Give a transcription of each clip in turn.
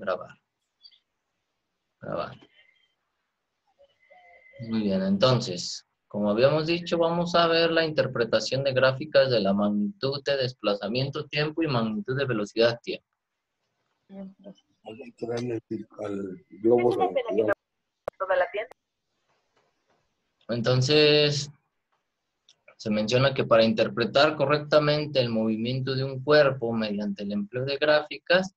grabar. Grabar. Muy bien, entonces, como habíamos dicho, vamos a ver la interpretación de gráficas de la magnitud de desplazamiento tiempo y magnitud de velocidad tiempo. Al globo de la tienda. Entonces, se menciona que para interpretar correctamente el movimiento de un cuerpo mediante el empleo de gráficas,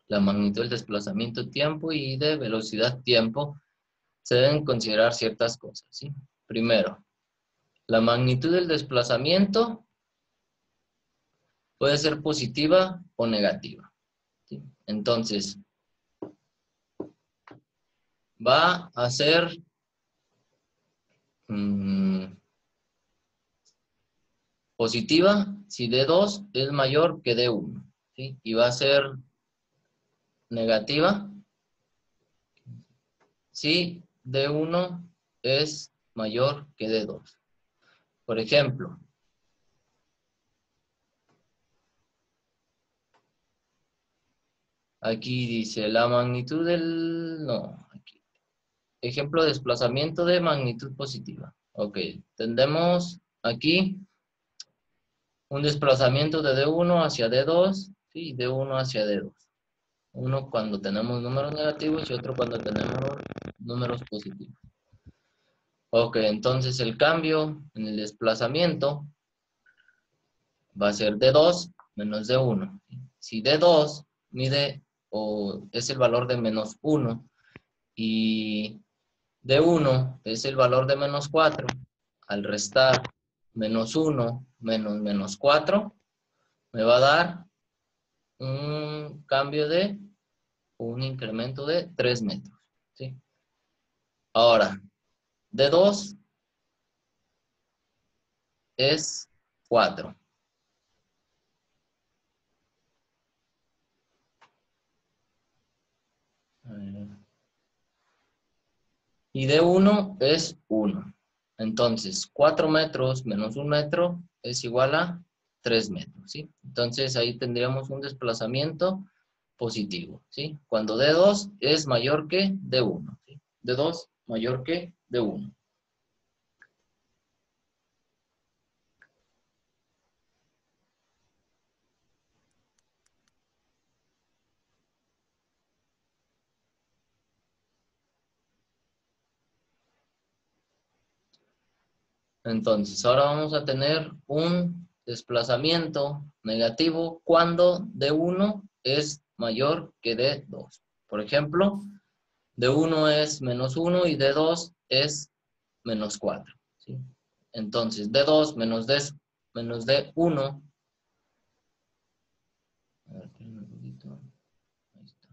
la magnitud del desplazamiento tiempo y de velocidad tiempo, se deben considerar ciertas cosas, ¿sí? Primero, la magnitud del desplazamiento puede ser positiva o negativa, ¿sí? Entonces, va a ser positiva si D2 es mayor que D1, ¿sí? Y va a ser negativa si D1 es mayor que D2. Por ejemplo, aquí dice la magnitud del... No, aquí. Ejemplo de desplazamiento de magnitud positiva. Ok, tendremos aquí un desplazamiento de D1 hacia D2, ¿sí? D1 hacia D2. Uno cuando tenemos números negativos y otro cuando tenemos números positivos. Ok, entonces el cambio en el desplazamiento va a ser D2 menos D1. Si D2 mide o es el valor de menos 1 y D1 es el valor de menos 4, al restar menos 1 menos menos 4, me va a dar un cambio de un incremento de 3 metros, ¿sí? Ahora, D2 es 4. Y D1 es 1. Entonces, 4 metros menos 1 metro es igual a 3 metros, ¿sí? Entonces, ahí tendríamos un desplazamiento positivo, ¿sí? Cuando D2 es mayor que D1, ¿sí? D2 mayor que D1. Entonces, ahora vamos a tener un desplazamiento negativo cuando D1 es mayor que D2. Por ejemplo, D1 es menos 1 y D2 es menos 4, ¿sí? Entonces, D2 menos D1. A ver, un poquito. Ahí está.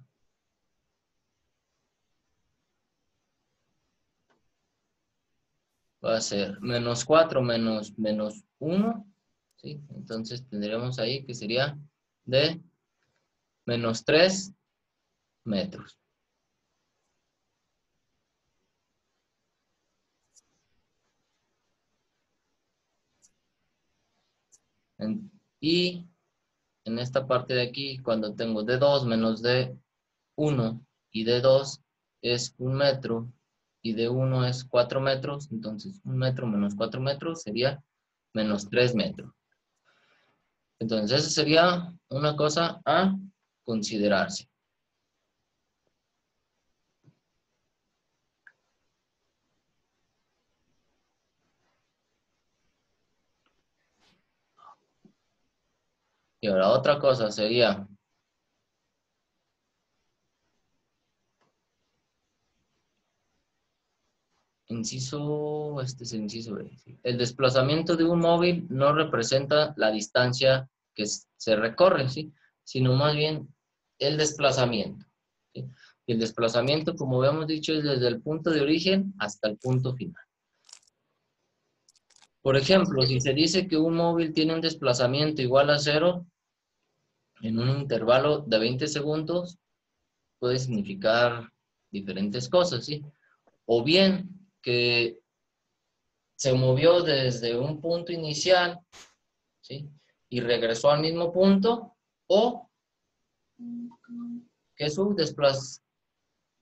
Va a ser menos 4 menos 1, ¿sí? Entonces tendríamos ahí que sería de menos 3 metros. Y en esta parte de aquí, cuando tengo D2 menos D1 y D2 es 1 metro y D1 es 4 metros, entonces 1 metro menos 4 metros sería menos 3 metros. Entonces, esa sería una cosa a considerarse. Y ahora otra cosa sería inciso, este es el inciso B. El desplazamiento de un móvil no representa la distancia que se recorre, ¿sí? Sino más bien el desplazamiento, ¿sí? Y el desplazamiento, como habíamos dicho, es desde el punto de origen hasta el punto final. Por ejemplo, si se dice que un móvil tiene un desplazamiento igual a 0 en un intervalo de 20 segundos, puede significar diferentes cosas, ¿sí? O bien que se movió desde un punto inicial, ¿sí? Y regresó al mismo punto, o que su desplazamiento,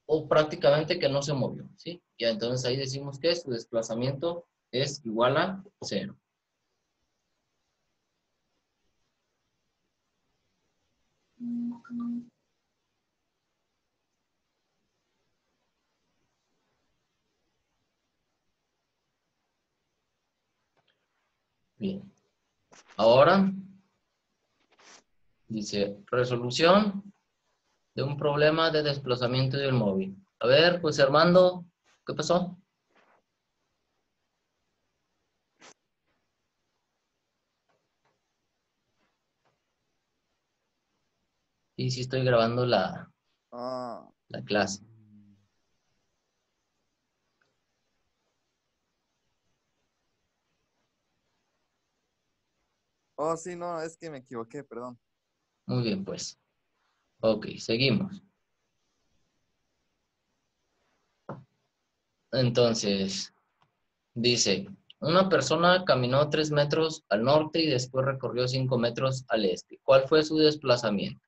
o prácticamente que no se movió, ¿sí? Ya entonces ahí decimos que su desplazamiento es igual a 0. Bien. Ahora, dice, resolución de un problema de desplazamiento del móvil. A ver, pues Armando, ¿qué pasó? Y sí estoy grabando la Ah, clase. oh, sí, no, es que me equivoqué, perdón. Muy bien, pues. Ok, seguimos. Entonces, dice, una persona caminó 3 metros al norte y después recorrió 5 metros al este. ¿Cuál fue su desplazamiento?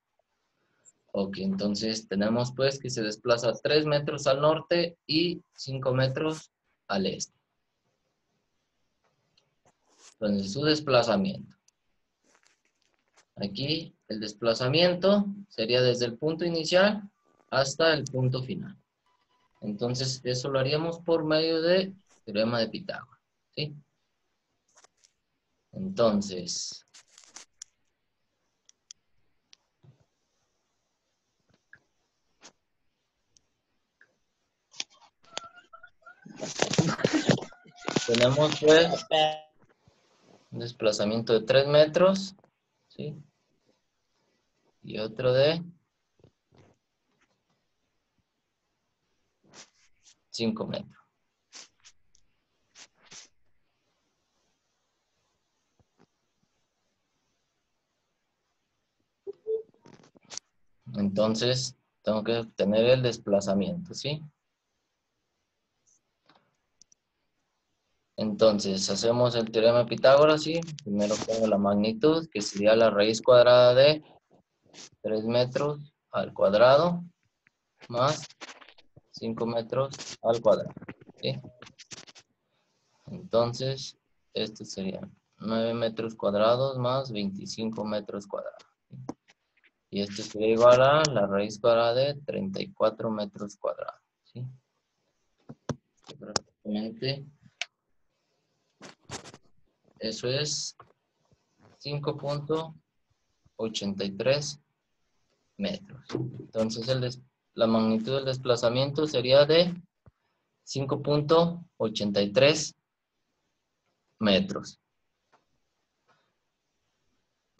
Ok, entonces tenemos pues que se desplaza 3 metros al norte y 5 metros al este. Entonces, su desplazamiento. Aquí el desplazamiento sería desde el punto inicial hasta el punto final. Entonces, eso lo haríamos por medio de teorema de Pitágoras, ¿sí? Entonces, tenemos pues un desplazamiento de 3 metros, ¿sí? Y otro de 5 metros. Entonces, tengo que obtener el desplazamiento, ¿sí? Entonces, hacemos el teorema de Pitágoras, ¿sí? Primero pongo la magnitud, que sería la raíz cuadrada de 3 metros al cuadrado, más 5 metros al cuadrado, ¿sí? Entonces, esto sería 9 metros cuadrados más 25 metros cuadrados, ¿sí? Y esto sería igual a la raíz cuadrada de 34 metros cuadrados, ¿sí? Prácticamente, eso es 5.83 metros. Entonces, la magnitud del desplazamiento sería de 5.83 metros.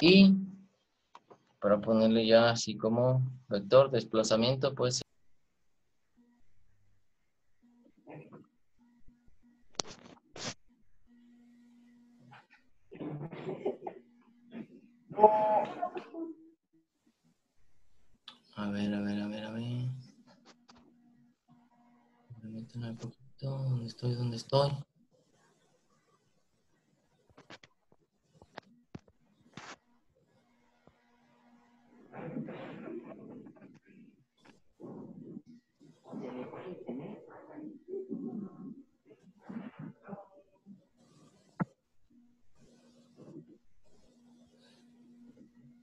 Y para ponerle ya así como vector desplazamiento, pues a ver. Permítanme un poquito. ¿Dónde estoy?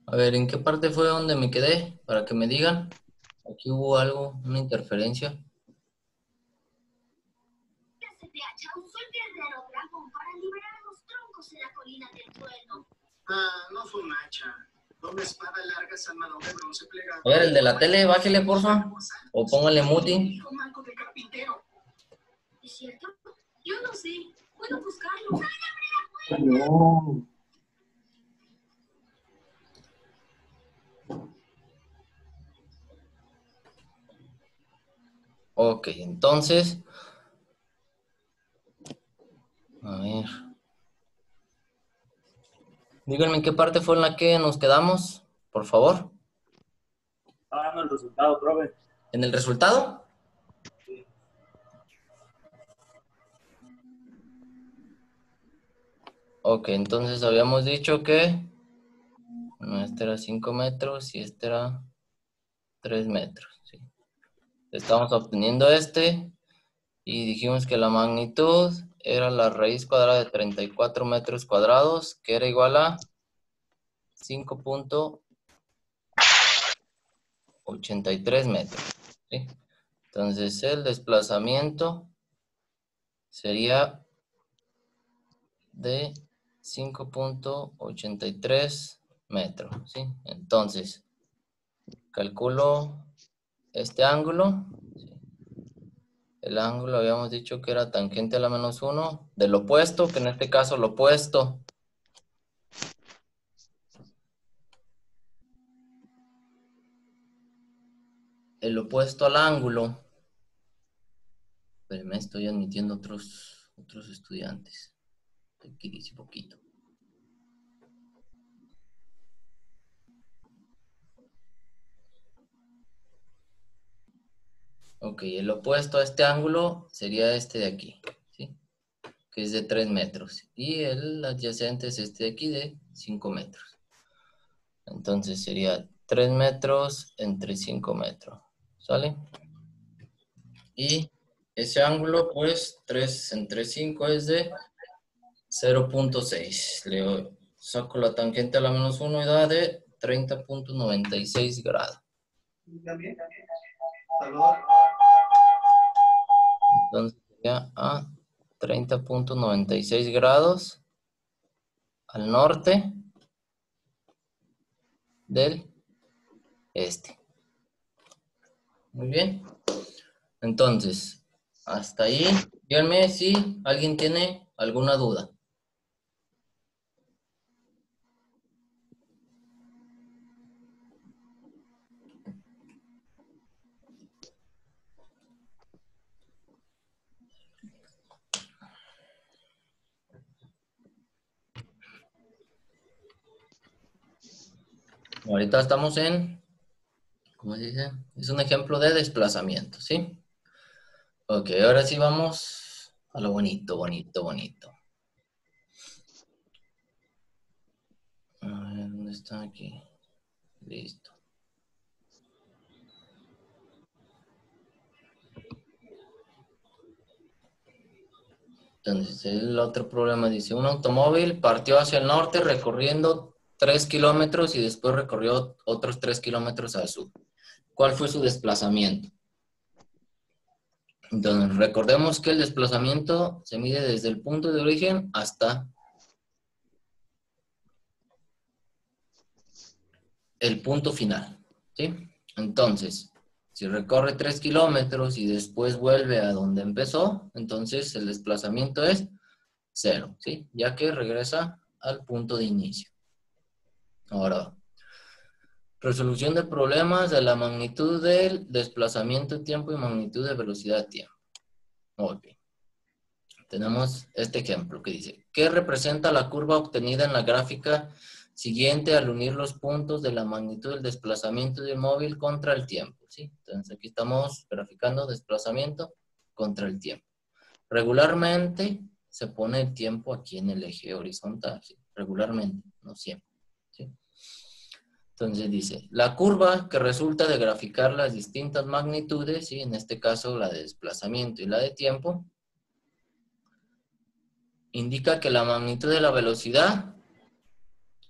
A ver, ¿en qué parte fue donde me quedé? Para que me digan. Aquí hubo algo, una interferencia. Se te hacha, usó el guerrero dragón para liberar a los troncos en la colina del trueno. Ah, no fue un hacha. Con una espada larga San Madón de bronce plegado. A ver, el de la tele, bájele, porfa. O póngale muti. Con manco de carpintero. ¿Es cierto? Yo no sé. Puedo buscarlo. No. Ok, entonces. A ver. Díganme en qué parte fue en la que nos quedamos, por favor. Dando el resultado, profe. ¿En el resultado? Sí. Ok, entonces habíamos dicho que este era 5 metros y este era 3 metros. ¿Sí? Estamos obteniendo este y dijimos que la magnitud era la raíz cuadrada de 34 metros cuadrados, que era igual a 5.83 metros. ¿Sí? Entonces el desplazamiento sería de 5.83 metros. ¿Sí? Entonces, calculo este ángulo. ¿Sí? El ángulo habíamos dicho que era tangente a la -1 del opuesto, que en este caso lo opuesto. El opuesto al ángulo. Pero me estoy admitiendo otros estudiantes. Aquí dice poquito. Ok, el opuesto a este ángulo sería este de aquí, ¿sí? Que es de 3 metros. Y el adyacente es este de aquí de 5 metros. Entonces sería 3 metros entre 5 metros. ¿Sale? Y ese ángulo, pues, 3 entre 5 es de 0.6. Le saco la tangente a la -1 y da de 30.96 grados. También. Saludos. Entonces sería a 30.96 grados al norte del este. Muy bien. Entonces, hasta ahí. Díganme si alguien tiene alguna duda. Ahorita estamos en, ¿cómo se dice? Es un ejemplo de desplazamiento, ¿sí? Ok, ahora sí vamos a lo bonito, bonito, bonito. A ver, ¿dónde está aquí? Listo. Entonces, el otro problema dice, un automóvil partió hacia el norte recorriendo 3 kilómetros y después recorrió otros 3 kilómetros al sur. ¿Cuál fue su desplazamiento? Entonces, recordemos que el desplazamiento se mide desde el punto de origen hasta el punto final, ¿sí? Entonces, si recorre 3 kilómetros y después vuelve a donde empezó, entonces el desplazamiento es 0, ¿sí? Ya que regresa al punto de inicio. Ahora, resolución de problemas de la magnitud del desplazamiento tiempo y magnitud de velocidad tiempo. Muy bien. Tenemos este ejemplo que dice, ¿qué representa la curva obtenida en la gráfica siguiente al unir los puntos de la magnitud del desplazamiento del móvil contra el tiempo? ¿Sí? Entonces aquí estamos graficando desplazamiento contra el tiempo. Regularmente se pone el tiempo aquí en el eje horizontal, ¿sí? Regularmente, no siempre. ¿Sí? Entonces dice, la curva que resulta de graficar las distintas magnitudes, ¿sí? En este caso la de desplazamiento y la de tiempo, indica que la magnitud de la velocidad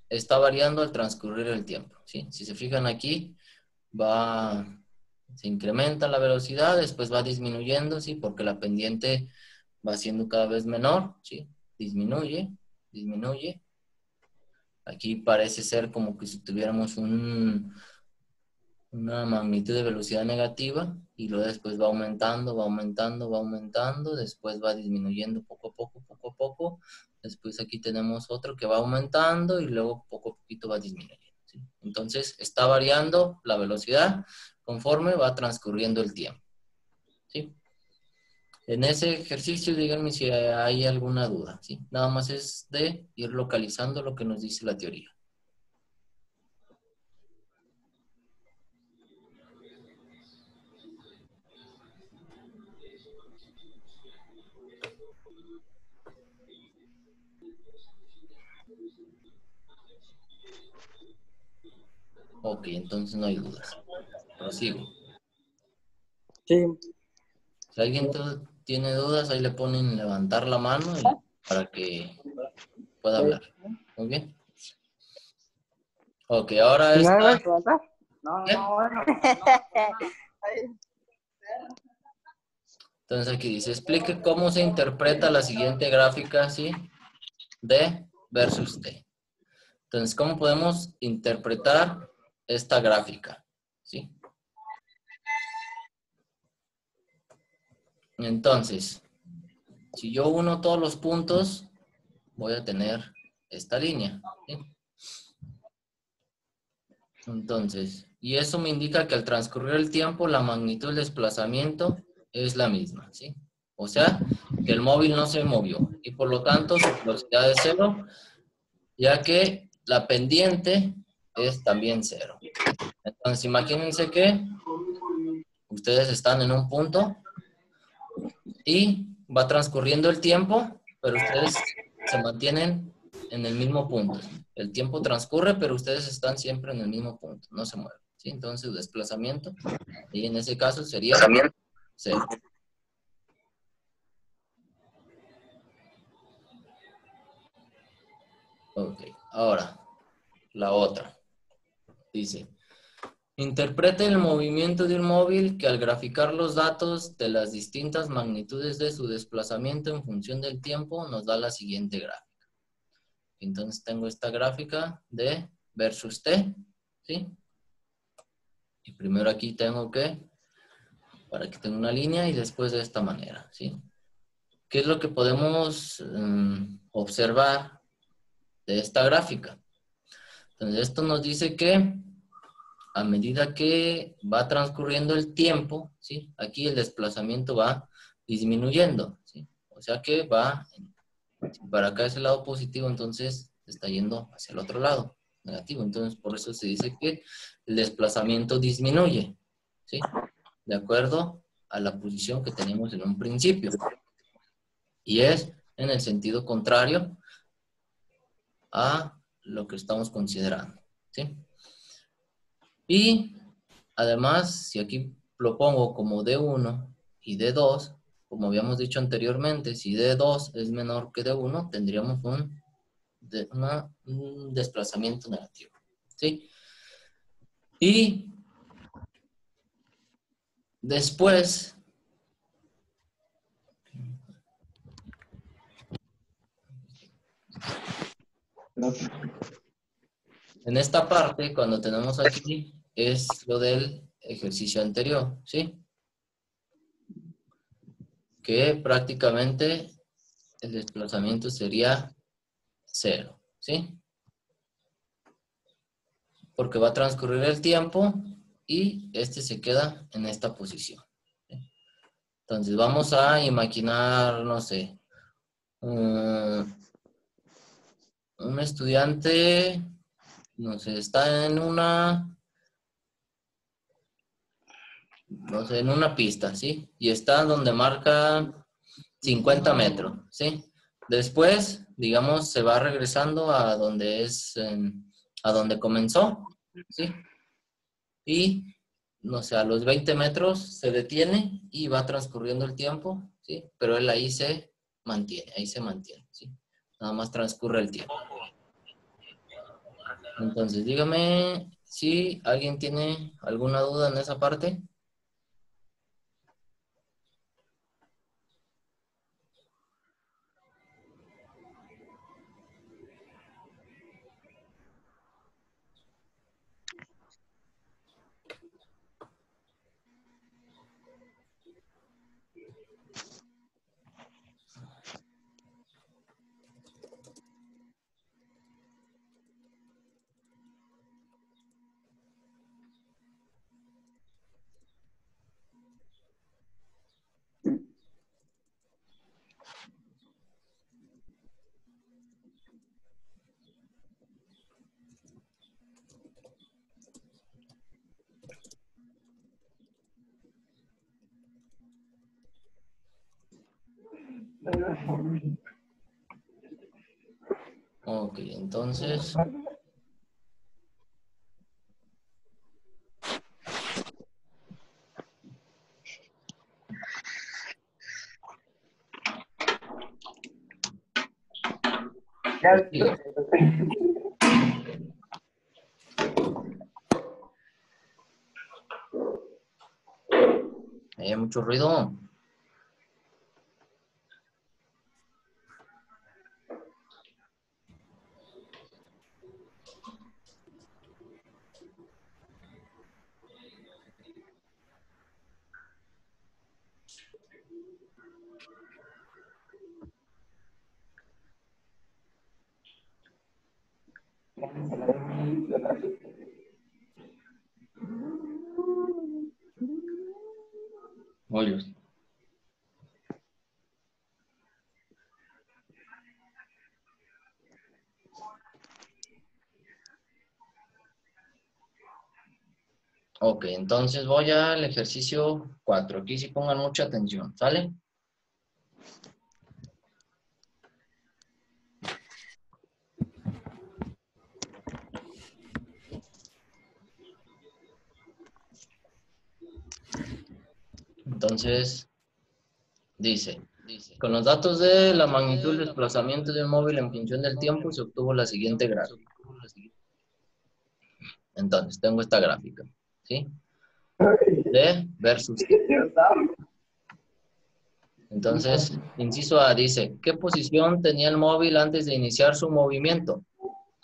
está variando al transcurrir el tiempo, ¿sí? Si se fijan aquí, se incrementa la velocidad, después va disminuyendo, ¿sí? Porque la pendiente va siendo cada vez menor, ¿sí? Disminuye, disminuye. Aquí parece ser como que si tuviéramos una magnitud de velocidad negativa y luego después va aumentando, va aumentando, va aumentando, después va disminuyendo poco a poco, poco a poco. Después aquí tenemos otro que va aumentando y luego poco a poquito va disminuyendo, ¿sí? Entonces está variando la velocidad conforme va transcurriendo el tiempo, ¿sí? En ese ejercicio díganme si hay alguna duda, ¿sí? Nada más es de ir localizando lo que nos dice la teoría. Ok, entonces no hay dudas. Prosigo. Sí. Si alguien tiene dudas, ahí le ponen levantar la mano para que pueda hablar. Muy bien. Ok, ahora ¿No me vas a esta. preguntar? ¿Qué? Bueno. Entonces aquí dice, explique cómo se interpreta la siguiente gráfica, ¿sí? D versus T. Entonces, ¿cómo podemos interpretar esta gráfica? ¿Sí? Entonces, si yo uno todos los puntos, voy a tener esta línea. ¿Sí? Entonces, y eso me indica que al transcurrir el tiempo, la magnitud del desplazamiento es la misma, ¿sí? O sea, que el móvil no se movió y por lo tanto su velocidad es 0, ya que la pendiente es también 0. Entonces, imagínense que ustedes están en un punto y va transcurriendo el tiempo, pero ustedes se mantienen en el mismo punto. El tiempo transcurre, pero ustedes están siempre en el mismo punto, no se mueven, ¿sí? Entonces, el desplazamiento, y en ese caso sería 0. Ok, ahora, la otra. Dice, interprete el movimiento de un móvil que al graficar los datos de las distintas magnitudes de su desplazamiento en función del tiempo nos da la siguiente gráfica. Entonces tengo esta gráfica de versus T, ¿sí? Y primero aquí tengo que, para que tenga una línea y después de esta manera, ¿sí? ¿Qué es lo que podemos observar de esta gráfica? Entonces esto nos dice que a medida que va transcurriendo el tiempo, ¿sí? Aquí el desplazamiento va disminuyendo, ¿sí? O sea que va, si para acá es el lado positivo, entonces está yendo hacia el otro lado, negativo. Entonces por eso se dice que el desplazamiento disminuye, ¿sí? De acuerdo a la posición que tenemos en un principio. Y es en el sentido contrario a lo que estamos considerando, ¿sí? Y además, si aquí lo pongo como D1 y D2, como habíamos dicho anteriormente, si D2 es menor que D1, tendríamos un desplazamiento negativo, ¿sí? Y después, en esta parte, cuando tenemos aquí, es lo del ejercicio anterior, ¿sí? Que prácticamente el desplazamiento sería 0, ¿sí? Porque va a transcurrir el tiempo y este se queda en esta posición. Entonces vamos a imaginar, no sé, un estudiante, no sé, está en una, no sé, en una pista, ¿sí? Y está donde marca 50 metros, ¿sí? Después, digamos, se va regresando a donde es, a donde comenzó, ¿sí? Y, no sé, a los 20 metros se detiene y va transcurriendo el tiempo, ¿sí? Pero él ahí se mantiene, ¿sí? Nada más transcurre el tiempo. Entonces, dígame si alguien tiene alguna duda en esa parte. Ok, entonces, Sigue. Hay mucho ruido. Hoyos. Ok, entonces voy al ejercicio 4. Aquí sí pongan mucha atención, ¿sale? Entonces, dice, con los datos de la magnitud del desplazamiento de un móvil en función del tiempo se obtuvo la siguiente gráfica. Entonces, tengo esta gráfica, ¿sí? D versus T. Entonces, inciso A dice, ¿qué posición tenía el móvil antes de iniciar su movimiento?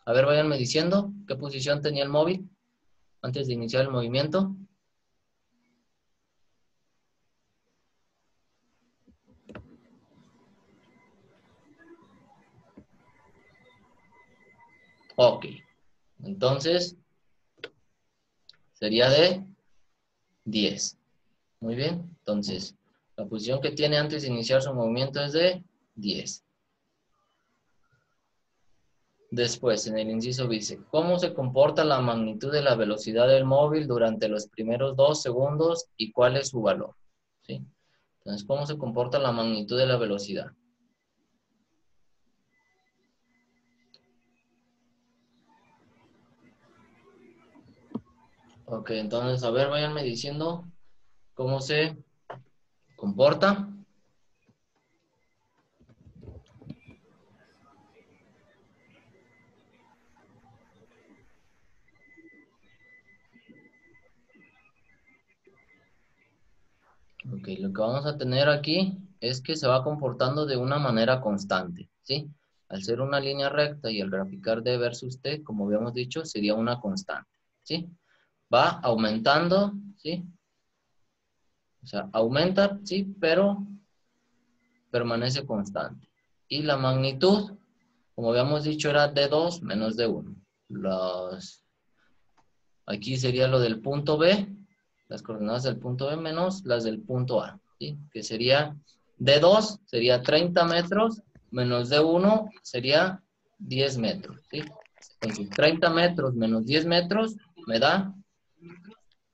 A ver, váyanme diciendo, ¿qué posición tenía el móvil antes de iniciar el movimiento? Ok, entonces, sería de 10. Muy bien, entonces, la posición que tiene antes de iniciar su movimiento es de 10. Después, en el inciso dice, ¿cómo se comporta la magnitud de la velocidad del móvil durante los primeros 2 segundos y cuál es su valor? ¿Sí? Entonces, ¿cómo se comporta la magnitud de la velocidad? Ok, entonces, a ver, váyanme diciendo cómo se comporta. Ok, lo que vamos a tener aquí es que se va comportando de una manera constante, ¿sí? Al ser una línea recta y al graficar D versus T, como habíamos dicho, sería una constante, ¿sí? Va aumentando, ¿sí? O sea, aumenta, sí, pero permanece constante. Y la magnitud, como habíamos dicho, era D2 menos D1. Aquí sería lo del punto B, las coordenadas del punto B menos las del punto A, ¿sí? Que sería D2 sería 30 metros menos D1 sería 10 metros, ¿sí? Entonces, 30 metros menos 10 metros me da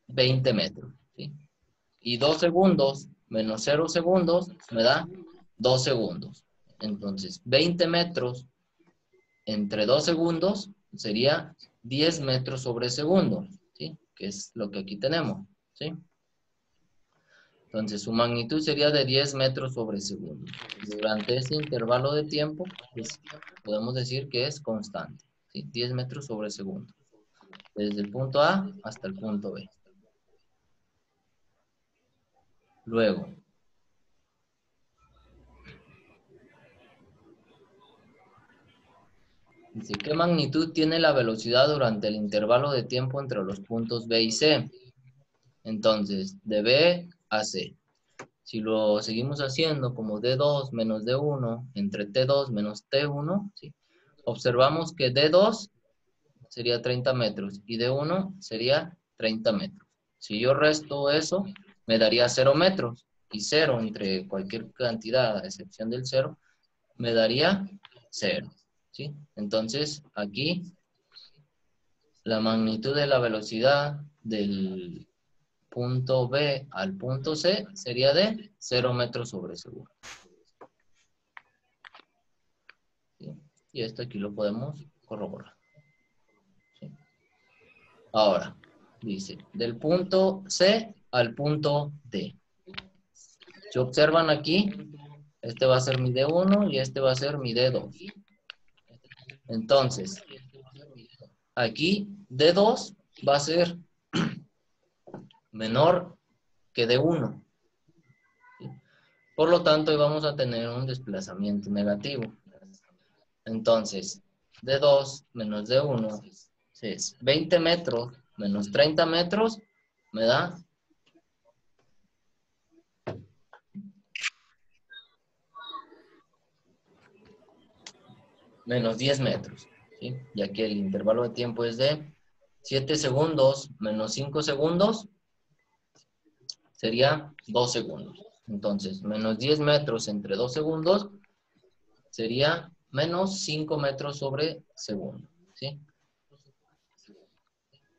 20 metros, ¿sí? Y 2 segundos menos 0 segundos me da 2 segundos. Entonces, 20 metros entre 2 segundos sería 10 metros sobre segundo, ¿sí? Que es lo que aquí tenemos, ¿sí? Entonces, su magnitud sería de 10 metros sobre segundo. Durante ese intervalo de tiempo, pues, podemos decir que es constante, ¿sí? 10 metros sobre segundo. Desde el punto A hasta el punto B. Luego, dice, ¿qué magnitud tiene la velocidad durante el intervalo de tiempo entre los puntos B y C? Entonces, de B a C. Si lo seguimos haciendo como D2 menos D1 entre T2 menos T1, ¿sí? Observamos que D2 sería 30 metros y D1 sería 30 metros. Si yo resto eso, me daría 0 metros. Y 0 entre cualquier cantidad, a excepción del 0, me daría 0. ¿Sí? Entonces, aquí, la magnitud de la velocidad del punto B al punto C sería de 0 metros sobre segundo. ¿Sí? Y esto aquí lo podemos corroborar. ¿Sí? Ahora, dice, del punto C al punto D. Si observan aquí, este va a ser mi D1 y este va a ser mi D2. Entonces, aquí D2 va a ser menor que D1. Por lo tanto, hoy vamos a tener un desplazamiento negativo. Entonces, D2 menos D1 es 20 metros menos 30 metros, me da menos 10 metros. ¿Sí? Ya que el intervalo de tiempo es de 7 segundos menos 5 segundos, sería 2 segundos. Entonces, menos 10 metros entre 2 segundos sería menos 5 metros sobre segundo. ¿Sí?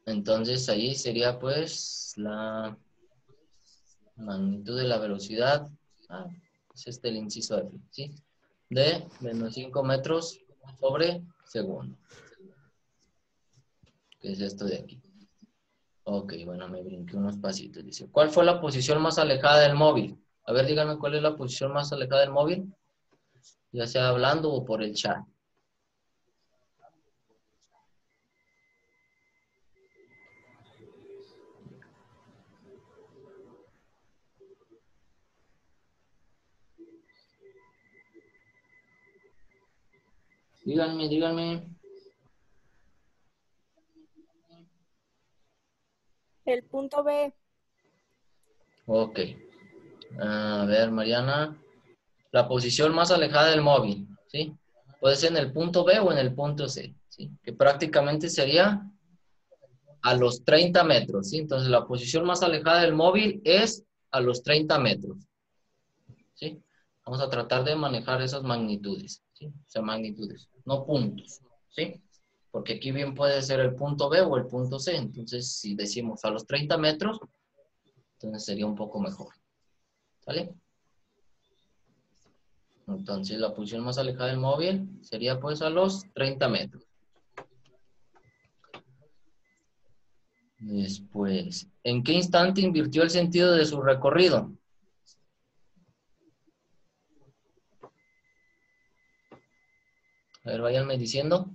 Entonces, ahí sería pues la magnitud de la velocidad. Es el inciso F. ¿Sí? De menos 5 metros sobre segundo. ¿Qué es esto de aquí? Ok, bueno, me brinqué unos pasitos. Dice, ¿cuál fue la posición más alejada del móvil? A ver, díganme cuál es la posición más alejada del móvil. Ya sea hablando o por el chat. Díganme. El punto B. Ok. A ver, Mariana. La posición más alejada del móvil, ¿sí? Puede ser en el punto B o en el punto C, ¿sí? Que prácticamente sería a los 30 metros, ¿sí? Entonces, la posición más alejada del móvil es a los 30 metros, ¿sí? Vamos a tratar de manejar esas magnitudes, ¿sí? O sea, magnitudes, no puntos, ¿sí? Porque aquí bien puede ser el punto B o el punto C. Entonces, si decimos a los 30 metros, entonces sería un poco mejor, ¿sale? Entonces, la posición más alejada del móvil sería pues a los 30 metros. Después, ¿en qué instante invirtió el sentido de su recorrido? A ver, váyanme diciendo.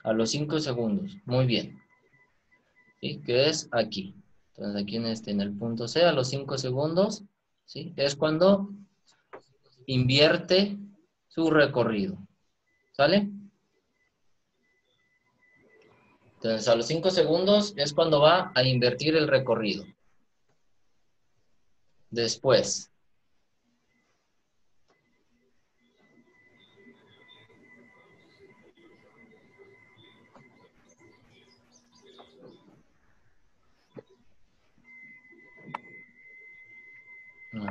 A los 5 segundos. Muy bien. ¿Sí? Que es aquí. Entonces, aquí en el punto C, a los 5 segundos, ¿sí? Es cuando invierte su recorrido. ¿Sale? Entonces, a los 5 segundos es cuando va a invertir el recorrido. Después.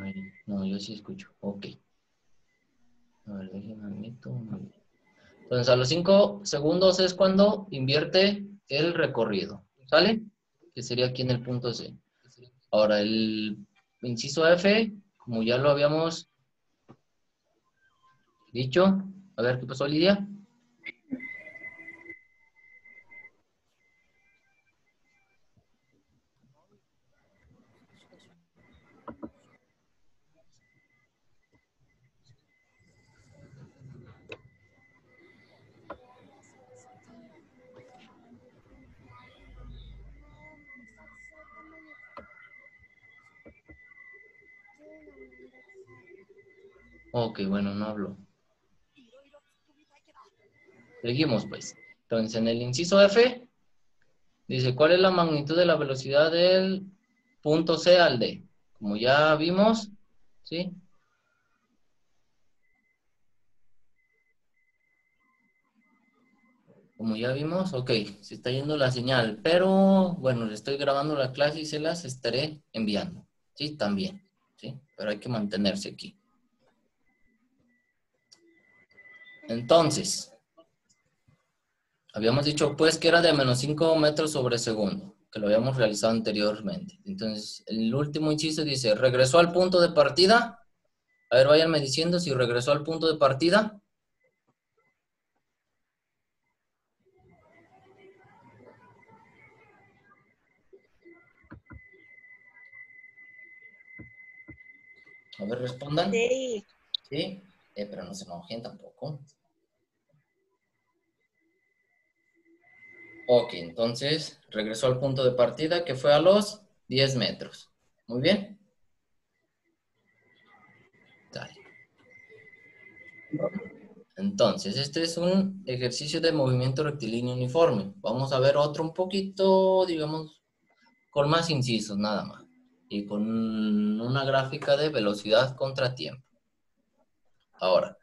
Ay, no, yo sí escucho. Ok. A ver, déjenme admito. Entonces, a los 5 segundos es cuando invierte el recorrido. ¿Sale? Que sería aquí en el punto C. Ahora, el inciso F, como ya lo habíamos dicho. A ver, ¿qué pasó, Lidia? Ok, bueno, no habló. Seguimos, pues. Entonces, en el inciso F, dice, ¿cuál es la magnitud de la velocidad del punto C al D? Como ya vimos, ¿sí? Como ya vimos, ok, se está yendo la señal, pero bueno, le estoy grabando la clase y se las estaré enviando, ¿sí? También, ¿sí? Pero hay que mantenerse aquí. Entonces, habíamos dicho pues que era de menos 5 metros sobre segundo, que lo habíamos realizado anteriormente. Entonces, el último inciso dice, regresó al punto de partida A ver, váyanme diciendo si regresó al punto de partida. A ver, respondan. Sí. Sí, pero no se enojen tampoco. Ok, entonces regresó al punto de partida que fue a los 10 metros. Muy bien. Dale. Entonces, este es un ejercicio de movimiento rectilíneo uniforme. Vamos a ver otro un poquito, digamos, con más incisos nada más. Y con una gráfica de velocidad contra tiempo. Ahora,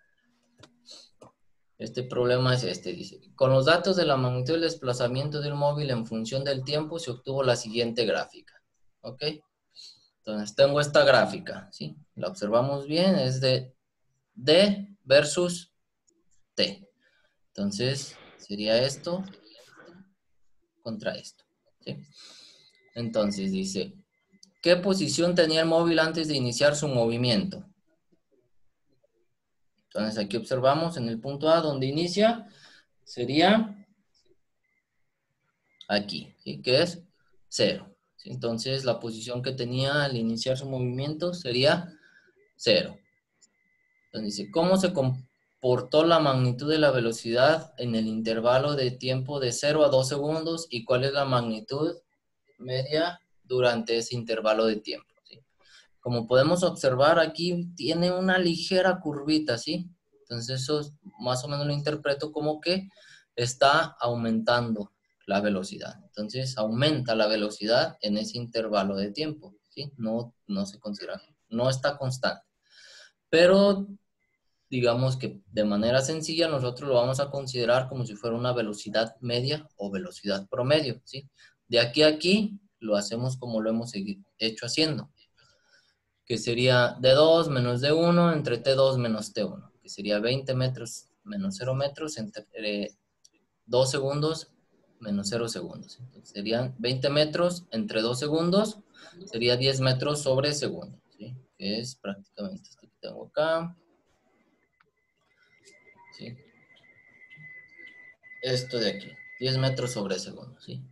este problema es este, dice. Con los datos de la magnitud del desplazamiento del móvil en función del tiempo se obtuvo la siguiente gráfica. ¿Ok? Entonces, tengo esta gráfica, ¿sí? La observamos bien, es de D versus T. Entonces, sería esto contra esto, ¿sí? Entonces, dice, ¿qué posición tenía el móvil antes de iniciar su movimiento? Entonces, aquí observamos en el punto A donde inicia, sería aquí, ¿sí? Que es 0. ¿Sí? Entonces, la posición que tenía al iniciar su movimiento sería 0. Entonces dice, ¿cómo se comportó la magnitud de la velocidad en el intervalo de tiempo de 0 a 2 segundos y cuál es la magnitud media durante ese intervalo de tiempo? ¿Sí? Como podemos observar aquí, tiene una ligera curvita, ¿sí? Entonces eso más o menos lo interpreto como que está aumentando la velocidad. Entonces aumenta la velocidad en ese intervalo de tiempo, ¿sí? No se considera, no está constante. Pero digamos que de manera sencilla nosotros lo vamos a considerar como si fuera una velocidad media o velocidad promedio, ¿sí? De aquí a aquí lo hacemos como lo hemos hecho haciendo, que sería D2 menos D1 entre T2 menos T1, que sería 20 metros menos 0 metros entre 2 segundos menos 0 segundos. Entonces serían 20 metros entre 2 segundos, sería 10 metros sobre segundo, ¿sí? Que es prácticamente esto que tengo acá. ¿Sí? Esto de aquí, 10 metros sobre segundo, ¿sí?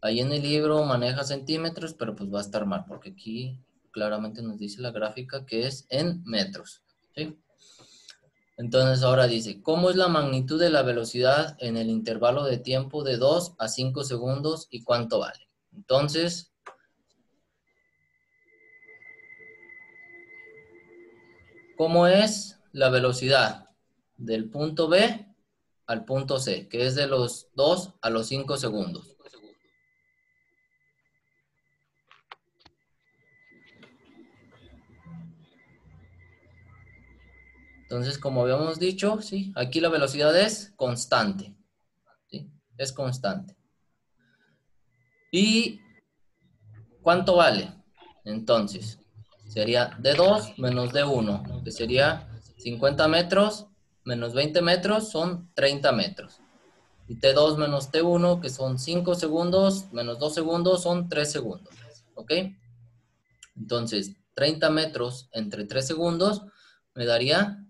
Ahí en el libro maneja centímetros, pero pues va a estar mal, porque aquí claramente nos dice la gráfica que es en metros, ¿sí? Entonces ahora dice, ¿cómo es la magnitud de la velocidad en el intervalo de tiempo de 2 a 5 segundos y cuánto vale? Entonces, ¿cómo es la velocidad del punto B al punto C, que es de los 2 a los 5 segundos? Entonces, como habíamos dicho, ¿sí? Aquí la velocidad es constante, ¿sí? Es constante. ¿Y cuánto vale? Entonces, sería D2 menos D1, que sería 50 metros menos 20 metros son 30 metros. Y T2 menos T1, que son 5 segundos, menos 2 segundos, son 3 segundos. ¿Ok? Entonces, 30 metros entre 3 segundos me daría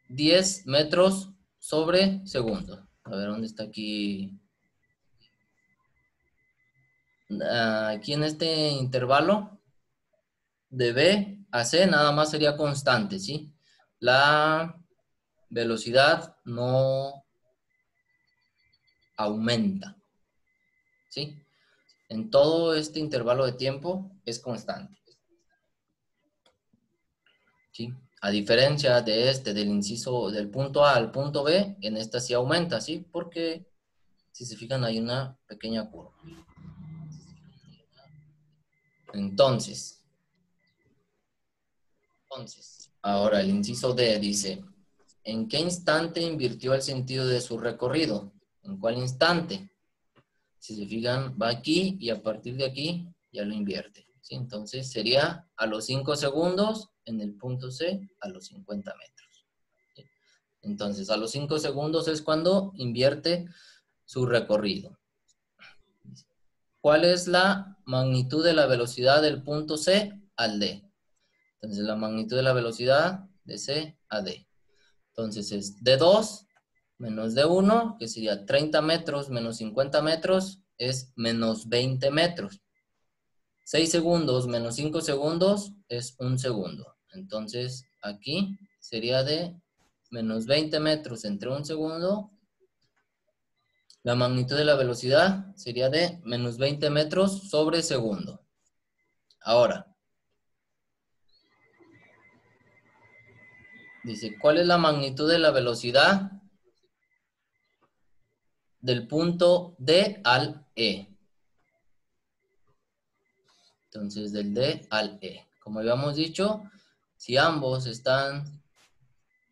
10 metros sobre segundo. A ver, ¿dónde está aquí? Aquí en este intervalo de B a C nada más sería constante, ¿sí? La velocidad no aumenta, ¿sí? En todo este intervalo de tiempo es constante, ¿sí? A diferencia de este, del inciso del punto A al punto B, en esta sí aumenta, ¿sí? Porque, si se fijan, hay una pequeña curva. Entonces, ahora el inciso D dice, ¿en qué instante invirtió el sentido de su recorrido? ¿En cuál instante? Si se fijan, va aquí y a partir de aquí ya lo invierte, ¿sí? Entonces sería a los 5 segundos en el punto C a los 50 metros. ¿Sí? Entonces a los 5 segundos es cuando invierte su recorrido. ¿Cuál es la magnitud de la velocidad del punto C al D? Entonces, la magnitud de la velocidad de C a D. Entonces, es D2 menos D1, que sería 30 metros menos 50 metros, es menos 20 metros. 6 segundos menos 5 segundos es 1 segundo. Entonces, aquí sería de menos 20 metros entre 1 segundo. La magnitud de la velocidad sería de menos 20 metros sobre segundo. Ahora, dice, ¿cuál es la magnitud de la velocidad del punto D al E? Entonces, del D al E. Como habíamos dicho, si ambos están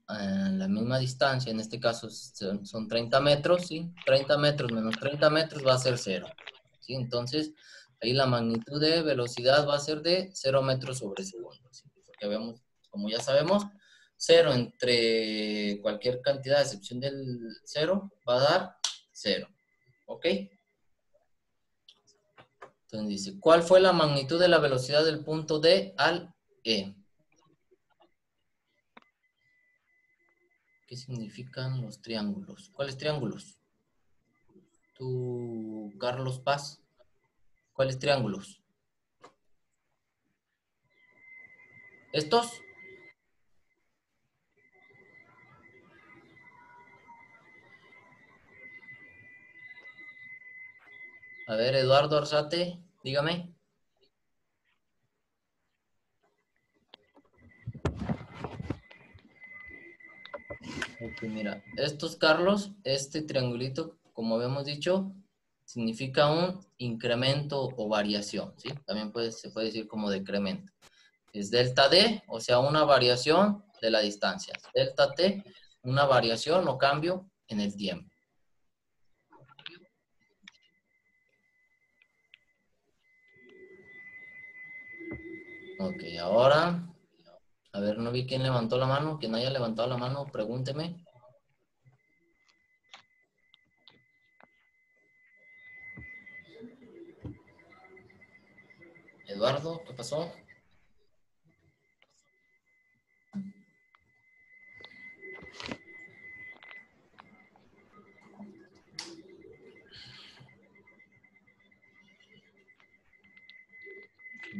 en la misma distancia, en este caso son 30 metros, ¿sí? 30 metros menos 30 metros va a ser 0. ¿Sí? Entonces, ahí la magnitud de velocidad va a ser de 0 metros sobre segundo. ¿Sí? Porque habíamos, como ya sabemos, 0 entre cualquier cantidad, a excepción del 0, va a dar 0. ¿Ok? Entonces dice, ¿cuál fue la magnitud de la velocidad del punto D al E? ¿Qué significan los triángulos? ¿Cuáles triángulos? Tú, Carlos Paz. ¿Cuáles triángulos? ¿Estos? A ver, Eduardo Arzate, dígame. Ok, mira, estos, Carlos, este triangulito, como habíamos dicho, significa un incremento o variación, ¿sí? También se puede decir como decremento. Es delta D, o sea, una variación de la distancia. Delta T, una variación o cambio en el tiempo. Ok, ahora, a ver, no vi quién levantó la mano. Quien haya levantado la mano, pregúnteme. Eduardo, ¿qué pasó?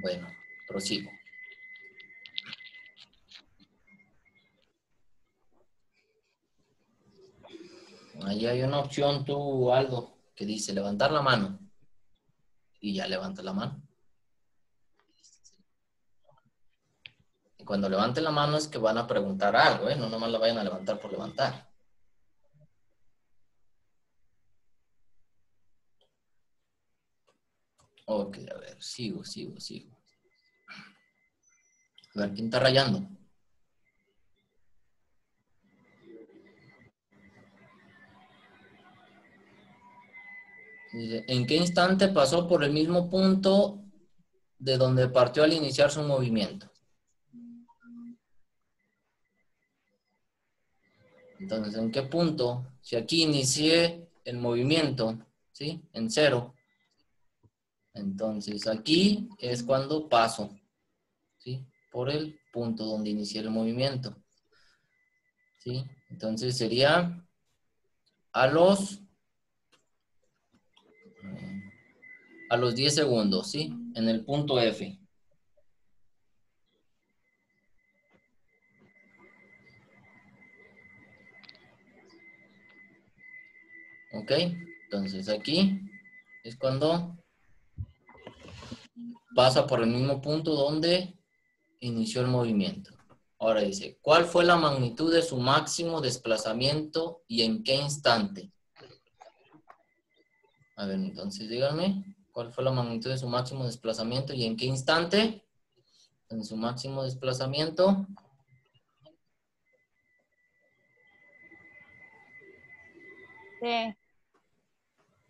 Bueno, prosigo. Ahí hay una opción tú, Aldo, que dice levantar la mano. Y ya levanta la mano. Y cuando levanten la mano es que van a preguntar algo, ¿eh? No nomás la vayan a levantar por levantar. Ok, a ver, sigo. A ver, ¿quién está rayando? Dice, ¿en qué instante pasó por el mismo punto de donde partió al iniciar su movimiento? Entonces, ¿en qué punto? Si aquí inicié el movimiento, ¿sí? En 0. Entonces, aquí es cuando paso, ¿sí? Por el punto donde inicié el movimiento, ¿sí? Entonces, sería a los 10 segundos, ¿sí? En el punto F. ¿Ok? Entonces, aquí es cuando pasa por el mismo punto donde inició el movimiento. Ahora dice, ¿cuál fue la magnitud de su máximo desplazamiento y en qué instante? A ver, entonces díganme, ¿cuál fue la magnitud de su máximo desplazamiento y en qué instante? En su máximo desplazamiento. Sí.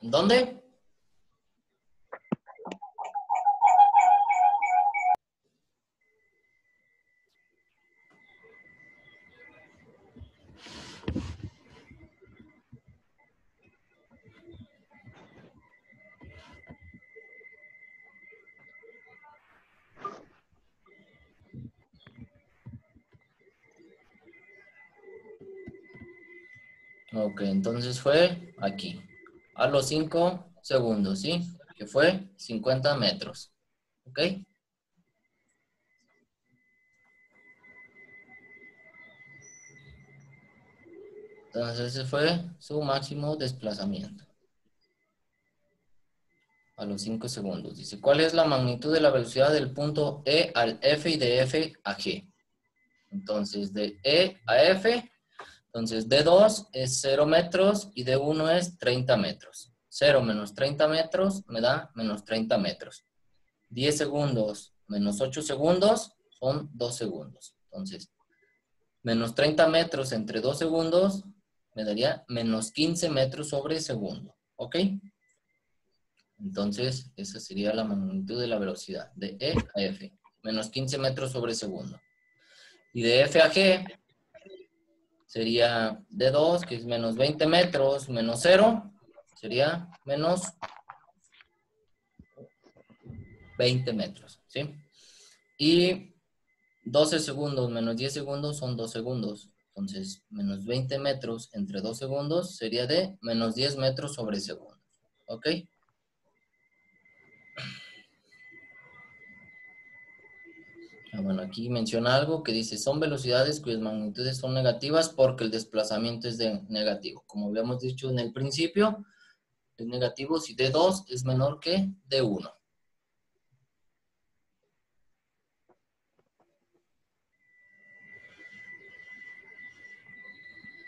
¿Dónde? Ok, entonces fue aquí. A los 5 segundos, ¿sí? Que fue 50 metros. ¿Ok? Entonces ese fue su máximo desplazamiento. A los 5 segundos. Dice, ¿cuál es la magnitud de la velocidad del punto E al F y de F a G? Entonces, de E a F, entonces D2 es 0 metros y D1 es 30 metros. 0 menos 30 metros me da menos 30 metros. 10 segundos menos 8 segundos son 2 segundos. Entonces, menos 30 metros entre 2 segundos me daría menos 15 metros sobre segundo. ¿Ok? Entonces, esa sería la magnitud de la velocidad de E a F. Menos 15 metros sobre segundo. Y de F a G sería D2, que es menos 20 metros, menos 0, sería menos 20 metros, ¿sí? Y 12 segundos menos 10 segundos son 2 segundos. Entonces, menos 20 metros entre 2 segundos sería de menos 10 metros sobre segundo. ¿Ok? Bueno, aquí menciona algo que dice, son velocidades cuyas magnitudes son negativas porque el desplazamiento es negativo. Como habíamos dicho en el principio, es negativo si D2 es menor que D1.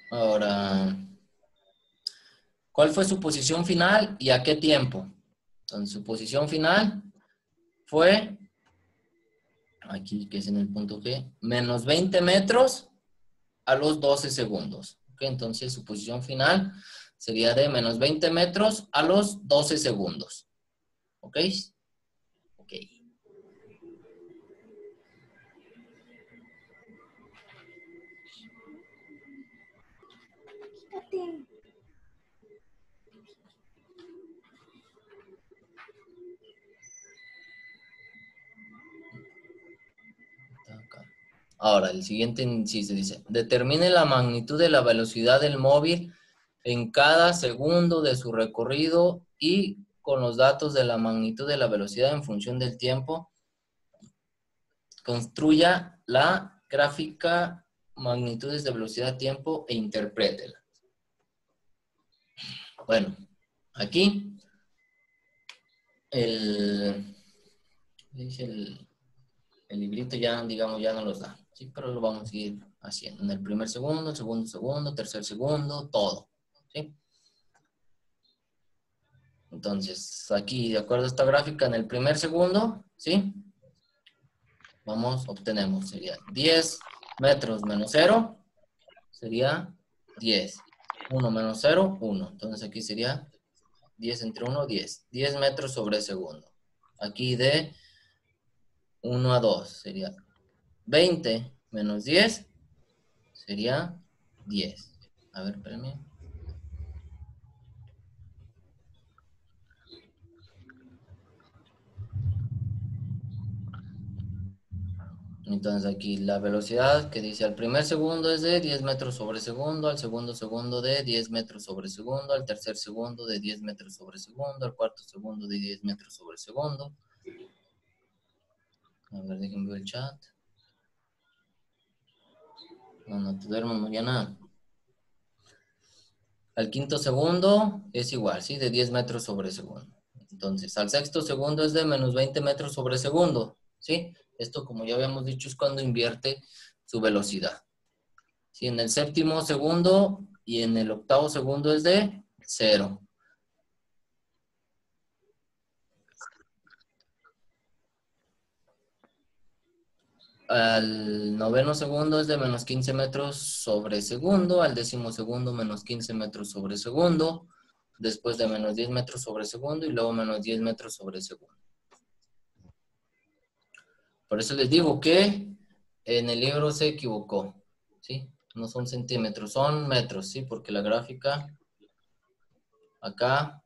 Ahora, ¿cuál fue su posición final y a qué tiempo? Entonces, su posición final fue, aquí que es en el punto G, menos 20 metros a los 12 segundos. ¿Okay? Entonces, su posición final sería de menos 20 metros a los 12 segundos. ¿Ok? Ok. Ahora, el siguiente inciso dice, determine la magnitud de la velocidad del móvil en cada segundo de su recorrido y con los datos de la magnitud de la velocidad en función del tiempo, construya la gráfica magnitudes de velocidad, tiempo e interprétela. Bueno, aquí el librito ya, digamos, ya no los da, ¿sí? Pero lo vamos a ir haciendo en el primer segundo, el segundo segundo, tercer segundo, todo, ¿sí? Entonces, aquí, de acuerdo a esta gráfica, en el primer segundo, ¿sí? Vamos, obtenemos, sería 10 metros menos 0, sería 10. 1 menos 0, 1. Entonces aquí sería 10 entre 1, 10. 10 metros sobre segundo. Aquí de 1 a 2 sería 20 menos 10, sería 10. A ver, espérame. Entonces aquí la velocidad que dice al primer segundo es de 10 metros sobre segundo, al segundo segundo de 10 metros sobre segundo, al tercer segundo de 10 metros sobre segundo, al cuarto segundo de 10 metros sobre segundo. A ver, déjenme ver el chat. No te duermo, Mariana. Al quinto segundo es igual, ¿sí? De 10 metros sobre segundo. Entonces, al sexto segundo es de menos 20 metros sobre segundo, ¿sí? Esto, como ya habíamos dicho, es cuando invierte su velocidad. ¿Sí? En el séptimo segundo y en el octavo segundo es de 0. Al noveno segundo es de menos 15 metros sobre segundo. Al décimo segundo, menos 15 metros sobre segundo. Después de menos 10 metros sobre segundo y luego menos 10 metros sobre segundo. Por eso les digo que en el libro se equivocó, ¿sí? No son centímetros, son metros, ¿sí? Porque la gráfica, acá,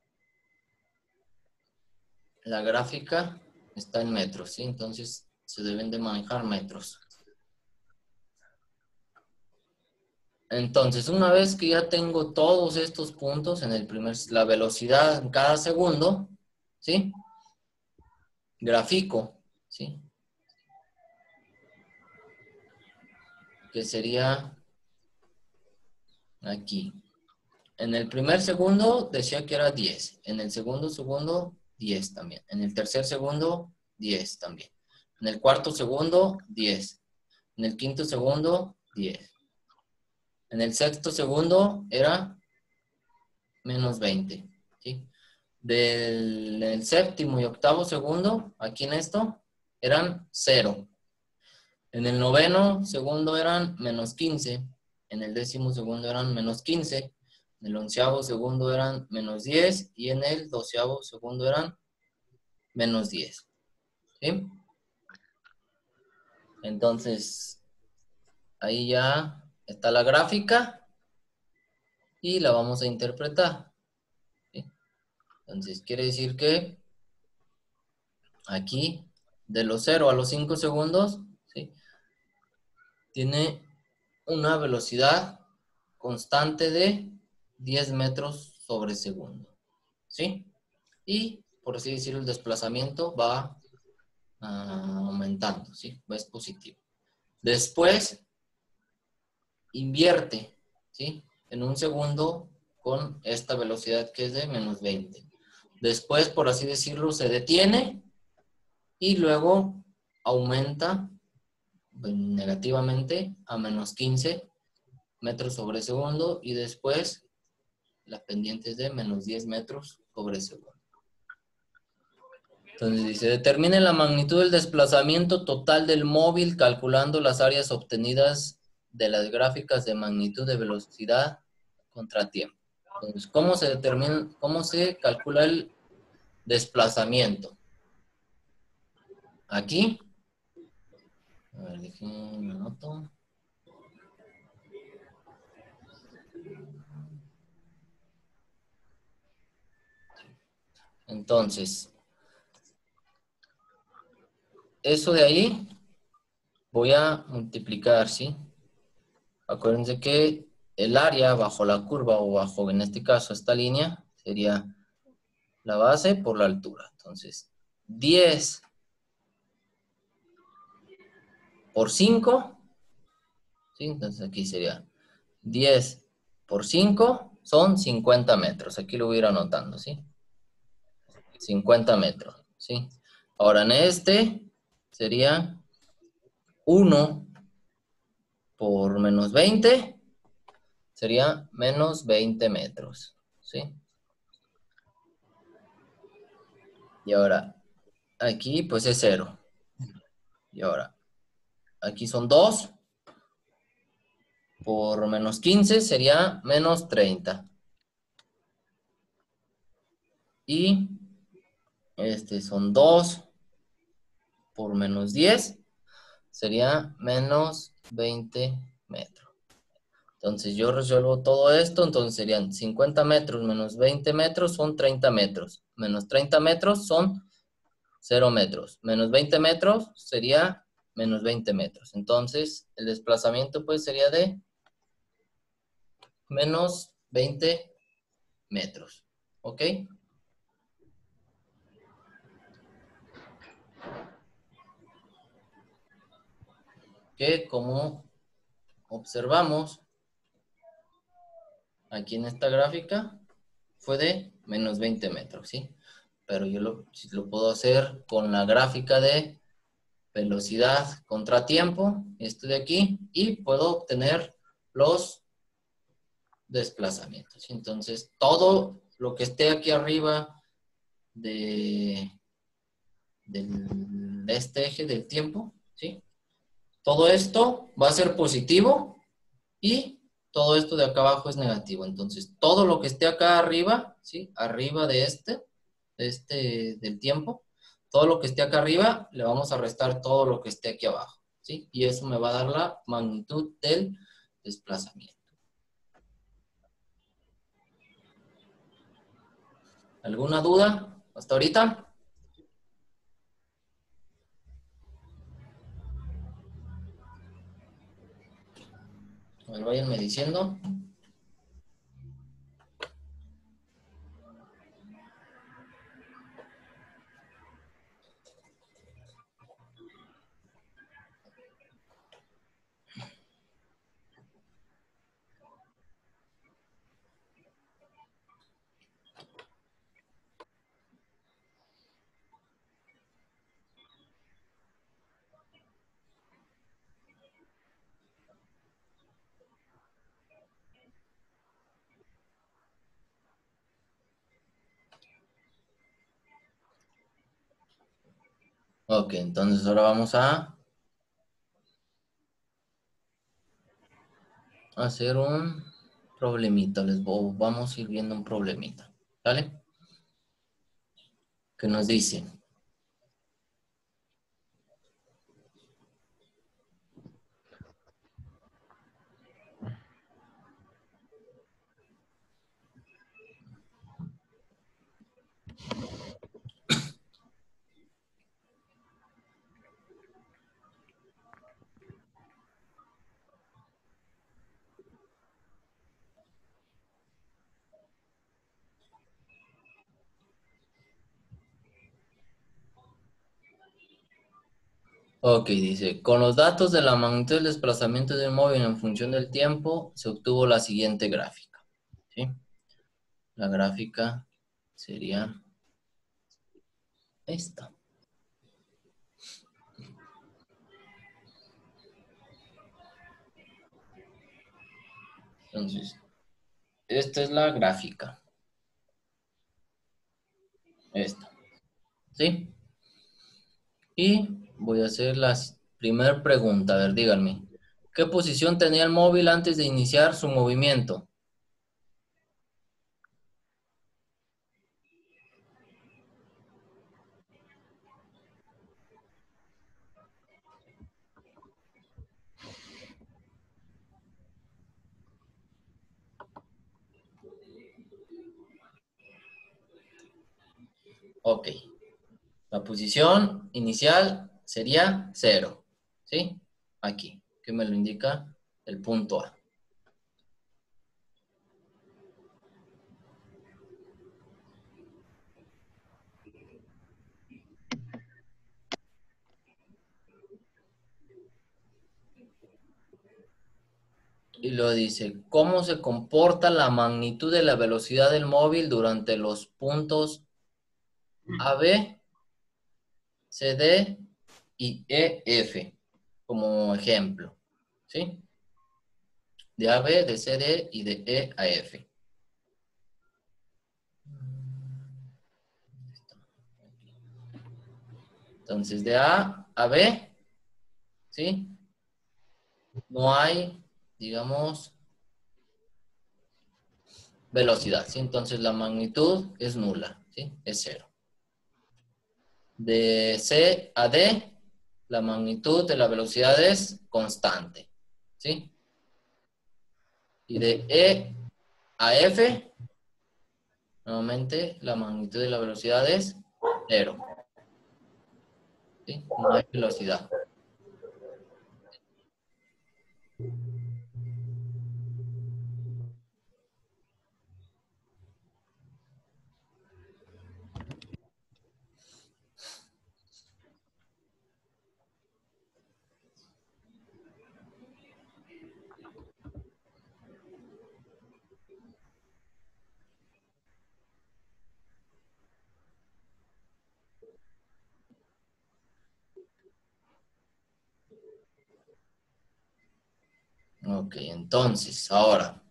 la gráfica está en metros, ¿sí? Entonces se deben de manejar metros. Entonces, una vez que ya tengo todos estos puntos en la velocidad en cada segundo, ¿sí? Grafico, ¿sí? Que sería aquí. En el primer segundo decía que era 10. En el segundo, 10 también. En el tercer segundo, 10 también. En el cuarto segundo, 10. En el quinto segundo, 10. En el sexto segundo era menos 20. ¿Sí? Del séptimo y octavo segundo, aquí en esto, eran 0. En el noveno segundo eran menos 15. En el décimo segundo eran menos 15. En el onceavo segundo eran menos 10. Y en el doceavo segundo eran menos 10. ¿Sí? Entonces, ahí ya está la gráfica. Y la vamos a interpretar. ¿Sí? Entonces, quiere decir que aquí, de los 0 a los 5 segundos, ¿sí? Tiene una velocidad constante de 10 metros sobre segundo. ¿Sí? Y, por así decirlo, el desplazamiento va aumentando, ¿sí? Es positivo. Después, invierte, ¿sí? En un segundo con esta velocidad que es de menos 20. Después, por así decirlo, se detiene y luego aumenta negativamente a menos 15 metros sobre segundo y después la pendiente es de menos 10 metros sobre segundo. Entonces dice, determine la magnitud del desplazamiento total del móvil calculando las áreas obtenidas de las gráficas de magnitud de velocidad contra tiempo. Entonces, ¿cómo se determina, cómo se calcula el desplazamiento? Aquí. A ver, déjenme anoto. Entonces, eso de ahí voy a multiplicar, ¿sí? Acuérdense que el área bajo la curva o bajo, en este caso, esta línea sería la base por la altura. Entonces, 10 por 5, ¿sí? Entonces aquí sería 10 por 5 son 50 metros. Aquí lo voy a ir anotando, ¿sí? 50 metros, ¿sí? Ahora en este sería 1 por menos 20, sería menos 20 metros, ¿sí? Y ahora, aquí pues es 0. Y ahora, aquí son 2 por menos 15 sería menos 30. Y este son 2 por menos 10 sería menos 20 metros. Entonces yo resuelvo todo esto, entonces serían 50 metros menos 20 metros son 30 metros. Menos 30 metros son 0 metros. Menos 20 metros sería menos 20 metros. Entonces el desplazamiento pues sería de menos 20 metros. ¿Ok? Que como observamos aquí en esta gráfica fue de menos 20 metros, ¿sí? Pero yo lo puedo hacer con la gráfica de velocidad contra tiempo, esto de aquí, y puedo obtener los desplazamientos. ¿Sí? Entonces, todo lo que esté aquí arriba de este eje del tiempo, ¿sí? Todo esto va a ser positivo y todo esto de acá abajo es negativo. Entonces, todo lo que esté acá arriba, ¿sí? Arriba de del tiempo, todo lo que esté acá arriba, le vamos a restar todo lo que esté aquí abajo, ¿sí? Y eso me va a dar la magnitud del desplazamiento. ¿Alguna duda hasta ahorita? A ver, váyanme diciendo. Ok, entonces ahora vamos a hacer un problemita. Vamos a ir viendo un problemita. ¿Vale? Que nos dice. Ok, dice, con los datos de la magnitud del desplazamiento de un móvil en función del tiempo, se obtuvo la siguiente gráfica. ¿Sí? La gráfica sería esta. Entonces, esta es la gráfica. Esta. ¿Sí? Y voy a hacer la primera pregunta. A ver, díganme. ¿Qué posición tenía el móvil antes de iniciar su movimiento? Ok. La posición inicial sería 0. ¿Sí? Aquí. Que me lo indica el punto A. Y lo dice, ¿cómo se comporta la magnitud de la velocidad del móvil durante los puntos AB, CD y EF? Como ejemplo, ¿sí? De AB, de CD y de E a F. Entonces, de A a B, ¿sí? No hay, digamos, velocidad, ¿sí? Entonces, la magnitud es nula, ¿sí? Es 0. De C a D, la magnitud de la velocidad es constante, ¿sí? Y de E a F, nuevamente, la magnitud de la velocidad es 0. ¿Sí? No hay velocidad. Ok, entonces, ahora,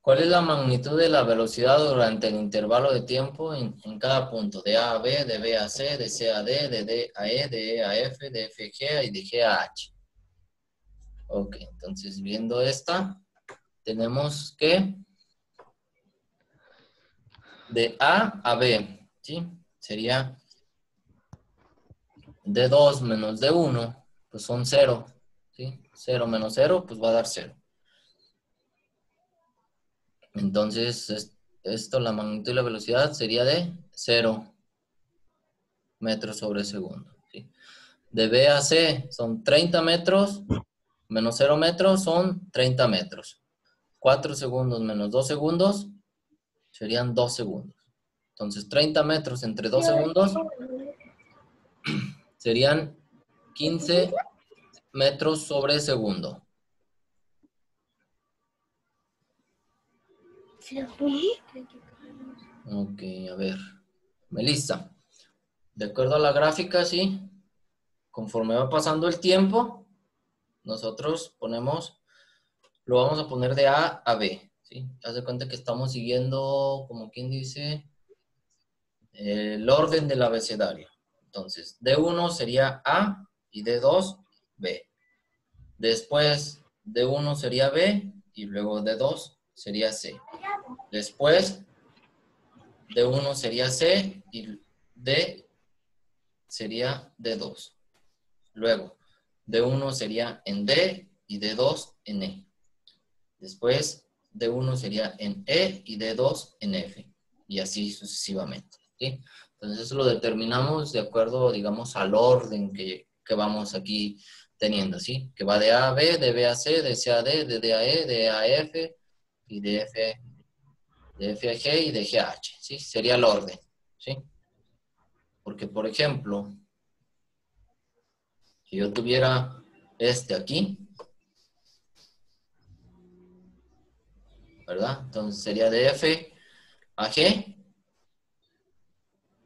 ¿cuál es la magnitud de la velocidad durante el intervalo de tiempo en cada punto? De A a B, de B a C, de C a D, de D a E, de E a F, de F a G y de G a H. Ok, entonces viendo esta, tenemos que de A a B, ¿sí? Sería D2 menos D1, pues son 0, ¿sí? 0 menos 0, pues va a dar 0. Entonces, esto, la magnitud de la velocidad sería de 0 metros sobre segundo. ¿Sí? De B a C son 30 metros, menos 0 metros son 30 metros. 4 segundos menos 2 segundos serían 2 segundos. Entonces, 30 metros entre 2 segundos serían 15 metros sobre segundo. Ok, a ver. Melissa, de acuerdo a la gráfica, sí, conforme va pasando el tiempo, nosotros ponemos, lo vamos a poner de A a B, ¿sí? Haz de cuenta que estamos siguiendo, como quien dice, el orden del abecedario. Entonces, D1 sería A y D2, B. Después, D1 sería B y luego D2 sería C. Después, D1 sería C y D sería D2. Luego, D1 sería en D y D2 en E. Después, D1 sería en E y D2 en F. Y así sucesivamente, ¿sí? Entonces, eso lo determinamos de acuerdo, digamos, al orden que vamos aquí teniendo, ¿sí? Que va de A a B, de B a C, de C a D, de D a E, de E a F y de F a G y de G a H, ¿sí? Sería el orden, ¿sí? Porque, por ejemplo, si yo tuviera este aquí, ¿verdad? Entonces sería de F a G.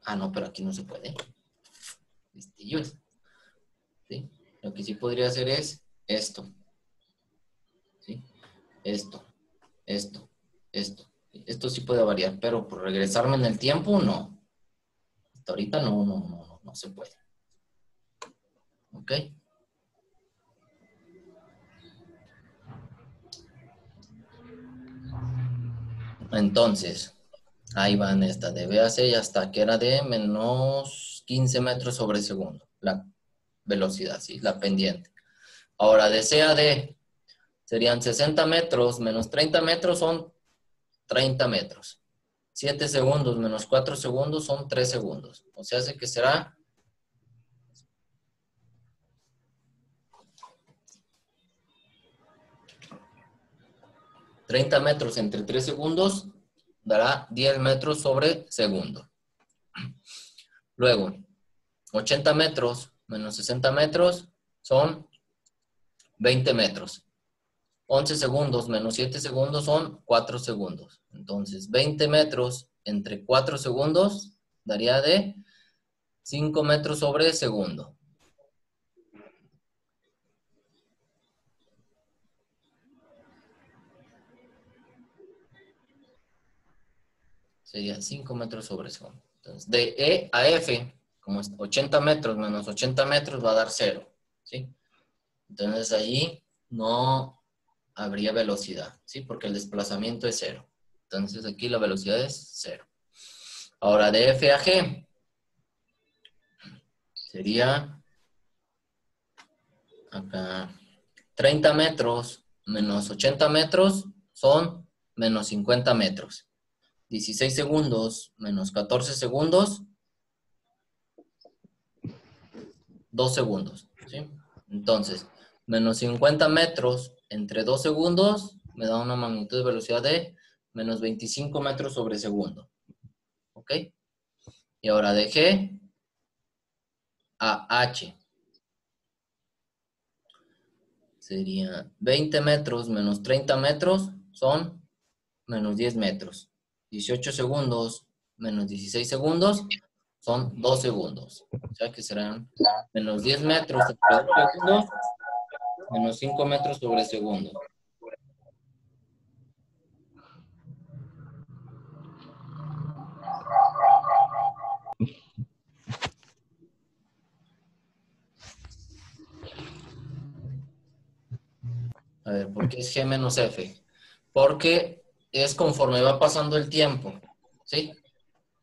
Ah, no, pero aquí no se puede. Listillos. ¿Sí? Lo que sí podría hacer es esto. ¿Sí? Esto. Esto sí puede variar, pero por regresarme en el tiempo, no. Hasta ahorita no se puede. ¿Ok? Entonces, ahí van esta de B a C y hasta que era de menos 15 metros sobre segundo. La velocidad, ¿sí? La pendiente. Ahora, de C a D serían 60 metros menos 30 metros son 30 metros. 7 segundos menos 4 segundos son 3 segundos. O sea, hace que será 30 metros entre 3 segundos dará 10 metros sobre segundo. Luego, 80 metros menos 60 metros son 20 metros. 11 segundos menos 7 segundos son 4 segundos. Entonces, 20 metros entre 4 segundos daría de 5 metros sobre segundo. Sería 5 metros sobre segundo. Entonces, de E a F, como es 80 metros menos 80 metros, va a dar 0. ¿Sí? Entonces, allí no habría velocidad, ¿sí? Porque el desplazamiento es 0. Entonces, aquí la velocidad es 0. Ahora, de F a G, sería acá 30 metros menos 80 metros son menos 50 metros. 16 segundos menos 14 segundos, 2 segundos, ¿sí? Entonces, menos 50 metros entre 2 segundos me da una magnitud de velocidad de menos 25 metros sobre segundo. ¿Ok? Y ahora de G a H. Sería 20 metros menos 30 metros son menos 10 metros. 18 segundos menos 16 segundos son 2 segundos. O sea que serán menos 10 metros entre 2 segundos menos 5 metros sobre segundo. A ver, ¿por qué es G menos F? Porque es conforme va pasando el tiempo, ¿sí?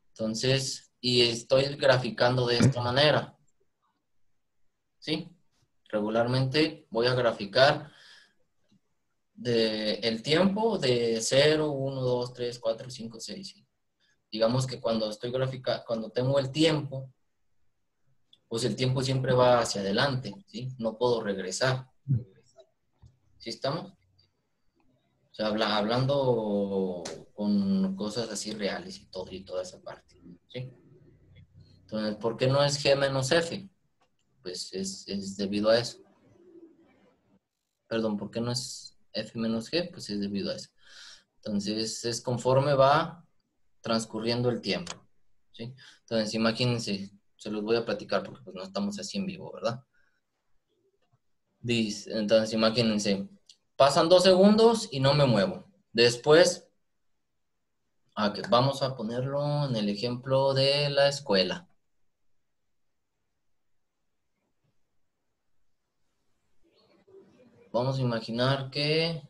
Entonces, y estoy graficando de esta manera, ¿sí? Regularmente voy a graficar el tiempo de 0, 1, 2, 3, 4, 5, 6. Digamos que cuando cuando tengo el tiempo, pues el tiempo siempre va hacia adelante, ¿sí? No puedo regresar. ¿Sí estamos? O sea, hablando con cosas así reales y toda esa parte, ¿sí? Entonces, ¿por qué no es G menos F? Pues es debido a eso. Perdón, ¿por qué no es F menos G? Pues es debido a eso. Entonces, es conforme va transcurriendo el tiempo, ¿sí? Entonces, imagínense, se los voy a platicar porque pues no estamos así en vivo, ¿verdad? Dice, entonces, imagínense, pasan 2 segundos y no me muevo. Después, vamos a ponerlo en el ejemplo de la escuela. Vamos a imaginar que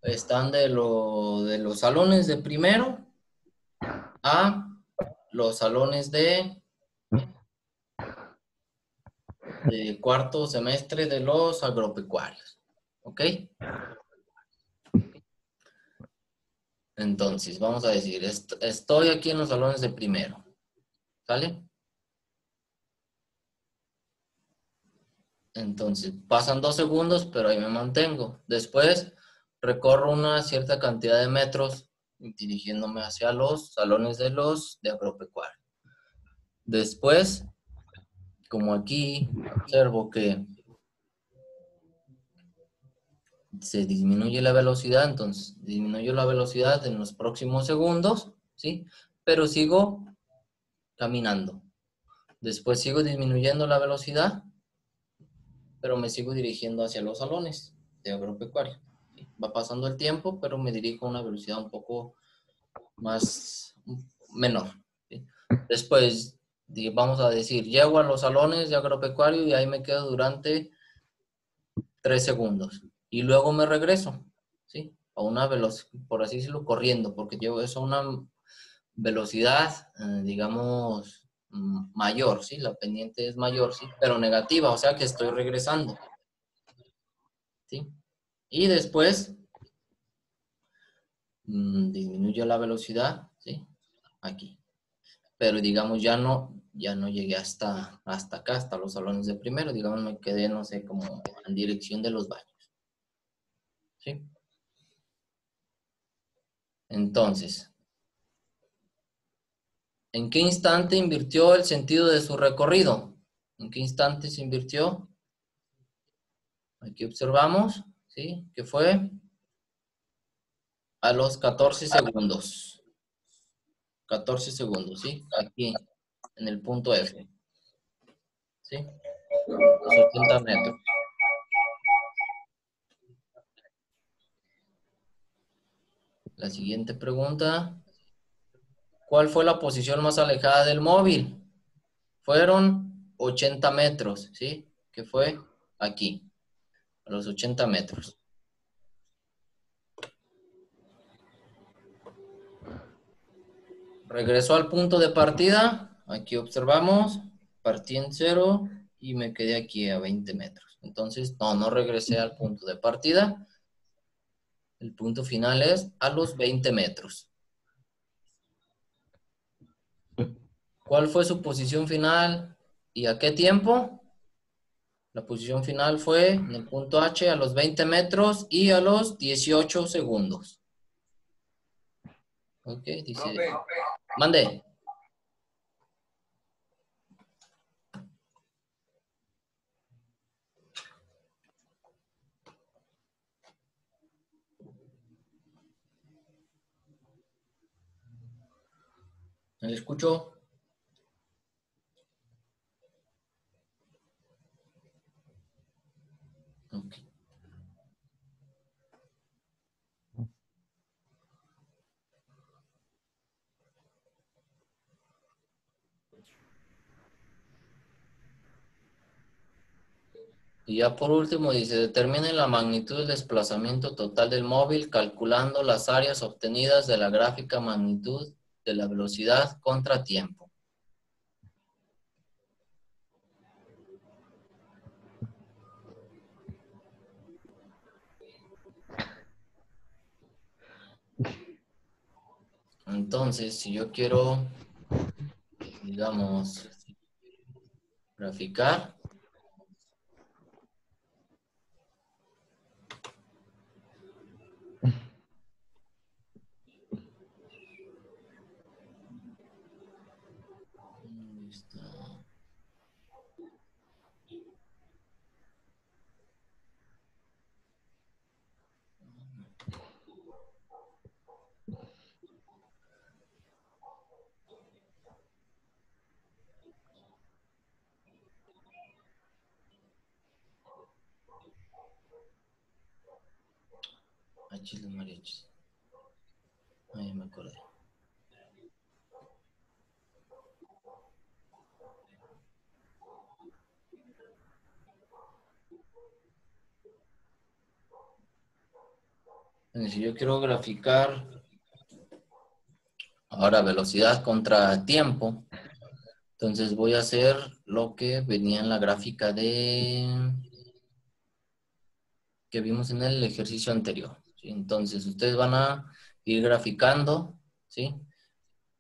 están de los salones de primero a los salones de cuarto semestre de los agropecuarios. ¿Ok? Entonces, vamos a decir, estoy aquí en los salones de primero. ¿Sale? Entonces, pasan 2 segundos, pero ahí me mantengo. Después, recorro una cierta cantidad de metros dirigiéndome hacia los salones de agropecuario. Después, como aquí, observo que se disminuye la velocidad, entonces disminuyo la velocidad en los próximos segundos, ¿sí? Pero sigo caminando. Después sigo disminuyendo la velocidad, pero me sigo dirigiendo hacia los salones de agropecuario. ¿Sí? Va pasando el tiempo, pero me dirijo a una velocidad un poco menor. ¿Sí? Después, vamos a decir, llego a los salones de agropecuario y ahí me quedo durante 3 segundos. Y luego me regreso, ¿sí? A una velocidad, por así decirlo, corriendo, porque llevo eso a una velocidad, digamos, mayor, ¿sí? La pendiente es mayor, ¿sí? Pero negativa, o sea que estoy regresando, ¿sí? Y después disminuyo la velocidad, ¿sí? Aquí. Pero digamos, ya no llegué hasta acá, hasta los salones de primero, digamos, me quedé, no sé, como en dirección de los baños, ¿sí? Entonces, ¿en qué instante invirtió el sentido de su recorrido? ¿En qué instante se invirtió? Aquí observamos, ¿sí? Que fue a los 14 segundos. 14 segundos, ¿sí? Aquí, en el punto F. ¿Sí? Los 80 metros. La siguiente pregunta. ¿Cuál fue la posición más alejada del móvil? Fueron 80 metros, ¿sí? Que fue aquí, a los 80 metros. Regresó al punto de partida. Aquí observamos. Partí en 0 y me quedé aquí a 20 metros. Entonces, no regresé al punto de partida. El punto final es a los 20 metros. ¿Cuál fue su posición final y a qué tiempo? La posición final fue en el punto H a los 20 metros y a los 18 segundos. Ok, dice. Mande. ¿Me escucho? Ok. Y ya por último dice, determine la magnitud del desplazamiento total del móvil calculando las áreas obtenidas de la gráfica magnitud de la velocidad contra tiempo. Entonces, si yo quiero, digamos, graficar, H de mariachis. Ahí me acordé. Si yo quiero graficar ahora velocidad contra tiempo, entonces voy a hacer lo que venía en la gráfica que vimos en el ejercicio anterior, ¿sí? Entonces ustedes van a ir graficando, ¿sí?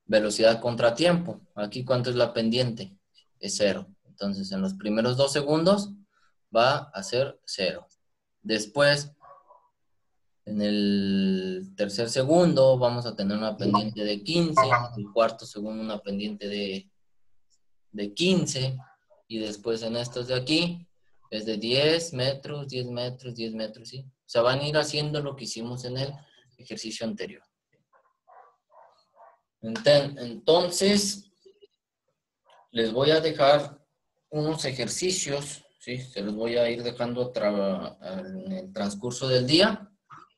Velocidad contra tiempo. Aquí, ¿cuánto es la pendiente? Es 0. Entonces, en los primeros 2 segundos va a ser 0. Después, en el tercer segundo vamos a tener una pendiente de 15. En el cuarto segundo una pendiente de 15. Y después en estos de aquí es de 10 metros, 10 metros, 10 metros, ¿sí? O sea, van a ir haciendo lo que hicimos en el ejercicio anterior. Entonces, les voy a dejar unos ejercicios, ¿sí? Se los voy a ir dejando en el transcurso del día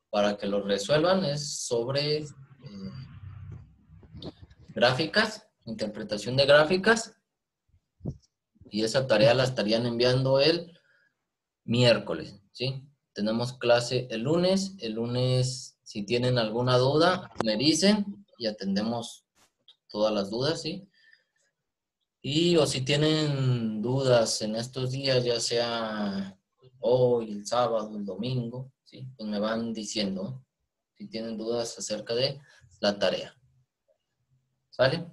para que los resuelvan. Es sobre gráficas, interpretación de gráficas. Y esa tarea la estarían enviando el miércoles, ¿sí? Tenemos clase el lunes. El lunes, si tienen alguna duda, me dicen y atendemos todas las dudas, ¿sí? Y o si tienen dudas en estos días, ya sea hoy, el sábado, el domingo, ¿sí? Pues me van diciendo si tienen dudas acerca de la tarea. ¿Sale?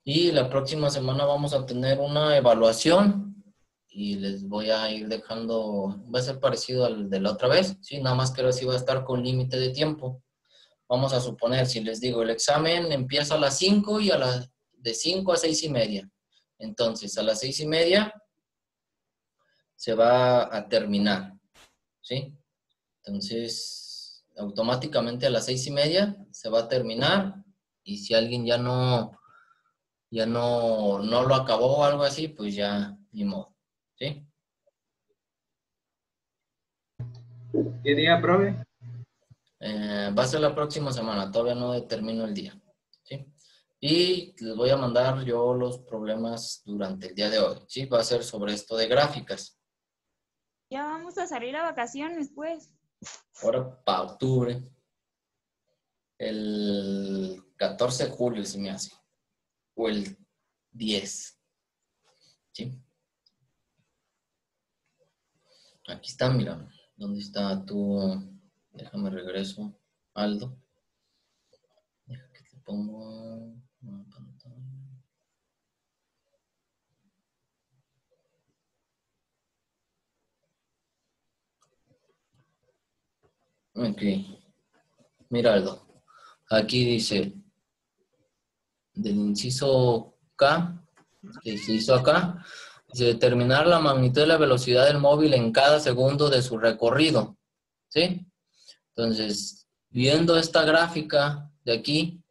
Y la próxima semana vamos a tener una evaluación y les voy a ir dejando, va a ser parecido al de la otra vez, ¿sí? Nada más que ahora sí va a estar con límite de tiempo. Vamos a suponer, si les digo, el examen empieza a las 5 y de 5 a 6 y media. Entonces, a las 6 y media se va a terminar, ¿sí? Entonces, automáticamente a las 6 y media se va a terminar y si alguien ya no lo acabó o algo así, pues ya ni modo, ¿sí? ¿Qué día, profe? Va a ser la próxima semana, todavía no determino el día, ¿sí? Y les voy a mandar yo los problemas durante el día de hoy, ¿sí? Va a ser sobre esto de gráficas. Ya vamos a salir a vacaciones, pues. Ahora para octubre, el 14 de julio se me hace, o el 10, ¿sí? Aquí está, mira, ¿dónde está tu? Déjame regreso, Aldo. Deja que te pongo una pantalla. Ok. Mira, Aldo. Aquí dice, del inciso K, que se hizo acá, dice determinar la magnitud de la velocidad del móvil en cada segundo de su recorrido, ¿sí? Entonces, viendo esta gráfica de aquí,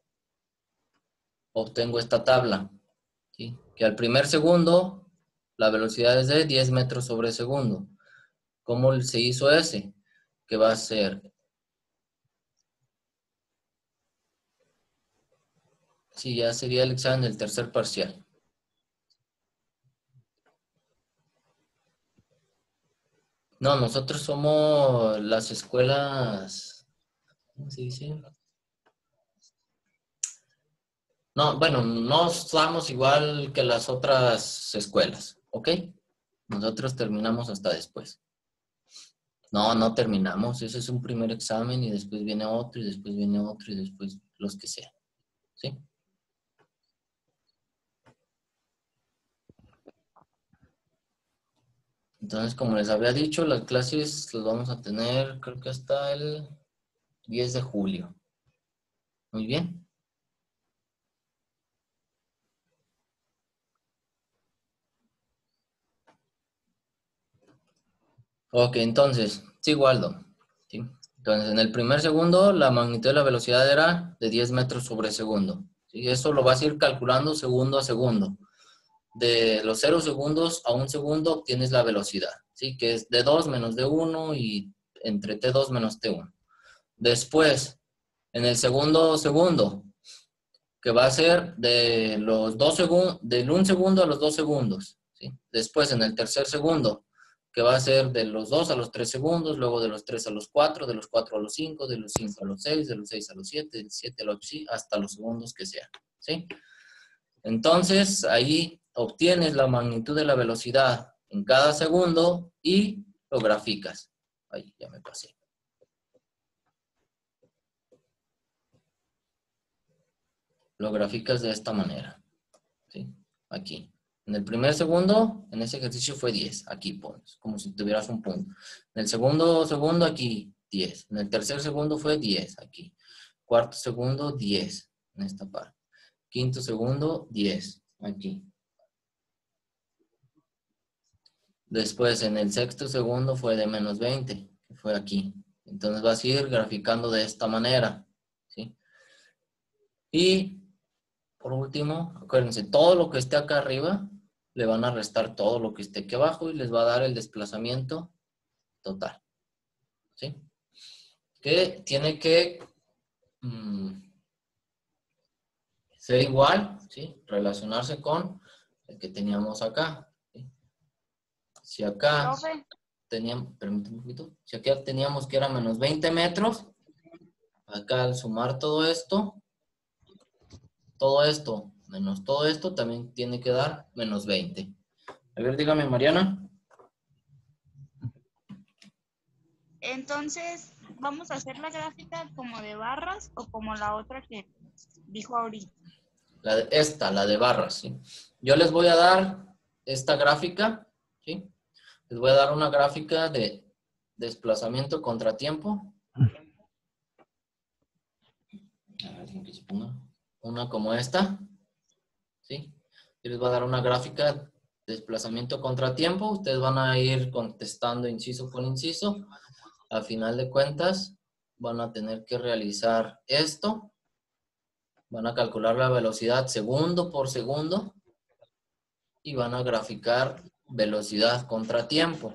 obtengo esta tabla, ¿sí? Que al primer segundo, la velocidad es de 10 metros sobre segundo. ¿Cómo se hizo ese? Que va a ser... Sí, ya sería el examen del tercer parcial. No, nosotros somos las escuelas... ¿Cómo se dice? No, bueno, no estamos igual que las otras escuelas, ¿ok? Nosotros terminamos hasta después. No, no terminamos. Ese es un primer examen y después viene otro y después viene otro y después los que sean, ¿sí? Entonces, como les había dicho, las clases las vamos a tener, creo que hasta el 10 de julio. Muy bien. Ok, entonces, sí, Waldo. ¿Sí? Entonces, en el primer segundo, la magnitud de la velocidad era de 10 metros sobre segundo. ¿Sí? Eso lo vas a ir calculando segundo a segundo. De los 0 segundos a 1 segundo obtienes la velocidad, ¿sí? Que es D2 menos D1 y entre T2 menos T1. Después, en el segundo, que va a ser de los 2 segundos, del 1 segundo a los 2 segundos. ¿Sí? Después, en el tercer segundo, que va a ser de los 2 a los 3 segundos, luego de los 3 a los 4, de los 4 a los 5, de los 5 a los 6, de los 6 a los 7, del 7 a los 8, hasta los segundos que sean. ¿Sí? Entonces, ahí obtienes la magnitud de la velocidad en cada segundo y lo graficas. Ahí, ya me pasé. Lo graficas de esta manera. ¿Sí? Aquí. En el primer segundo, en ese ejercicio fue 10. Aquí pones, como si tuvieras un punto. En el segundo, aquí, 10. En el tercer segundo fue 10, aquí. Cuarto segundo, 10, en esta parte. Quinto segundo, 10, aquí. Después, en el sexto segundo fue de menos 20, que fue aquí. Entonces vas a ir graficando de esta manera. ¿Sí? Y, por último, acuérdense, todo lo que esté acá arriba, le van a restar todo lo que esté aquí abajo y les va a dar el desplazamiento total. ¿Sí? Que tiene que ser igual, ¿sí? Relacionarse con el que teníamos acá. ¿Sí? Si acá teníamos, permítame un poquito, si acá teníamos que era menos 20 metros, acá al sumar todo esto menos todo esto, también tiene que dar menos 20. A ver, dígame, Mariana. Entonces, ¿vamos a hacer la gráfica como de barras o como la otra que dijo ahorita? La de barras, ¿sí? Yo les voy a dar esta gráfica, ¿sí? Les voy a dar una gráfica de desplazamiento contratiempo. A ver, que se ponga una como esta, ¿sí? Yo les voy a dar una gráfica de desplazamiento contratiempo. Ustedes van a ir contestando inciso por inciso. A final de cuentas, van a tener que realizar esto. Van a calcular la velocidad segundo por segundo y van a graficar velocidad contra tiempo.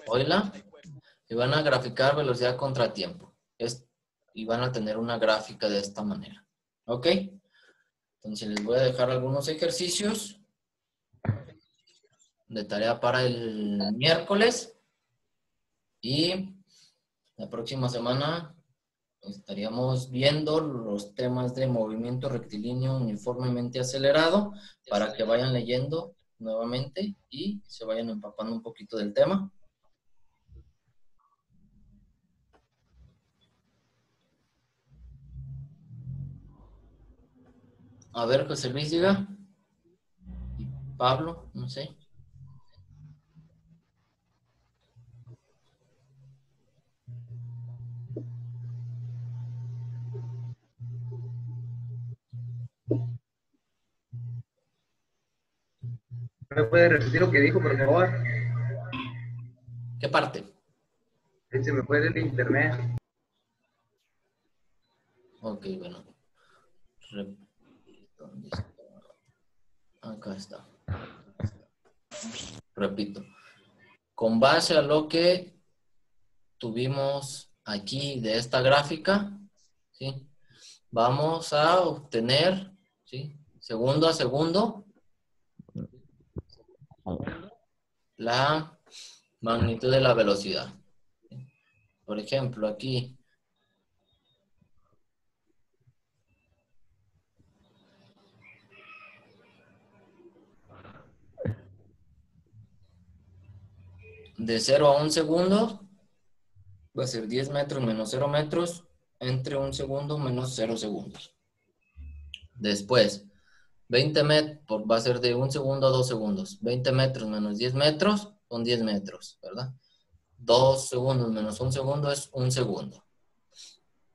Oíla. Y van a graficar velocidad contra tiempo. Y van a tener una gráfica de esta manera. ¿Ok? Entonces les voy a dejar algunos ejercicios de tarea para el miércoles. Y la próxima semana estaríamos viendo los temas de movimiento rectilíneo uniformemente acelerado para que vayan leyendo nuevamente y se vayan empapando un poquito del tema. A ver, José Luis, diga. Y Pablo, no sé. ¿Me puede repetir lo que dijo, por favor? ¿Qué parte? Se me fue del internet. Ok, bueno. ¿Dónde está? Acá está. Repito. Con base a lo que tuvimos aquí de esta gráfica, ¿sí? Vamos a obtener, ¿sí? Segundo a segundo, la magnitud de la velocidad. Por ejemplo, aquí de 0 a 1 segundo va a ser 10 metros menos 0 metros entre 1 segundo menos 0 segundos. Después, 20 metros va a ser de 1 segundo a 2 segundos. 20 metros menos 10 metros son 10 metros, ¿verdad? 2 segundos menos 1 segundo es 1 segundo.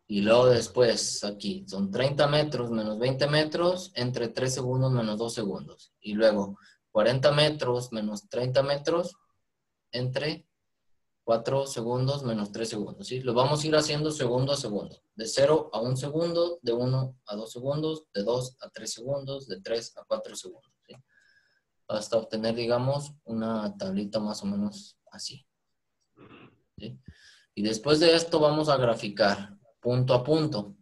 Y luego después, aquí, son 30 metros menos 20 metros entre 3 segundos menos 2 segundos. Y luego, 40 metros menos 30 metros entre 4 segundos menos 3 segundos. ¿Sí? Lo vamos a ir haciendo segundo a segundo. De 0 a 1 segundo, de 1 a 2 segundos, de 2 a 3 segundos, de 3 a 4 segundos. ¿Sí? hasta obtener, digamos, una tablita más o menos así. ¿Sí? Y después de esto vamos a graficar punto a punto.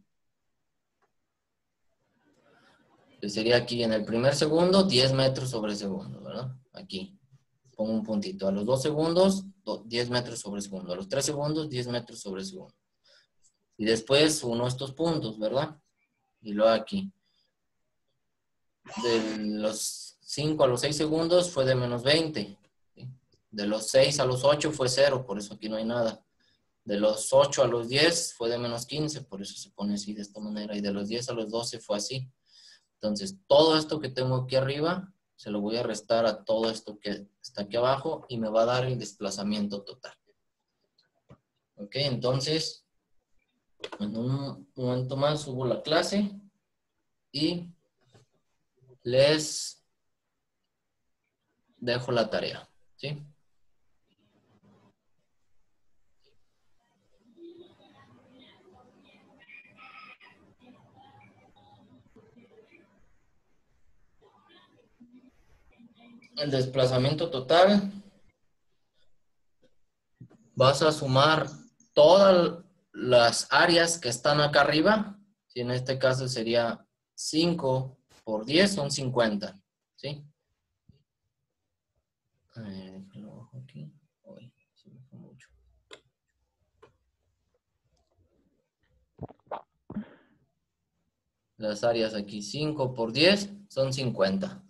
Que sería aquí en el primer segundo, 10 metros sobre segundo, ¿verdad? Aquí. Pongo un puntito. A los 2 segundos, 10 metros sobre segundo. A los 3 segundos, 10 metros sobre segundo. Y después uno de estos puntos, ¿verdad? Y luego aquí. De los 5 a los 6 segundos fue de menos 20. ¿Sí? De los 6 a los 8 fue 0, por eso aquí no hay nada. De los 8 a los 10 fue de menos 15, por eso se pone así de esta manera. Y de los 10 a los 12 fue así. Entonces, todo esto que tengo aquí arriba, se lo voy a restar a todo esto que está aquí abajo y me va a dar el desplazamiento total. Ok, entonces, en un momento más subo la clase y les dejo la tarea, ¿sí? El desplazamiento total, vas a sumar todas las áreas que están acá arriba, ¿sí? En este caso sería 5 por 10 son 50, ¿sí? A ver, lo bajo aquí. Uy, se me fue mucho. Las áreas aquí, 5 por 10 son 50.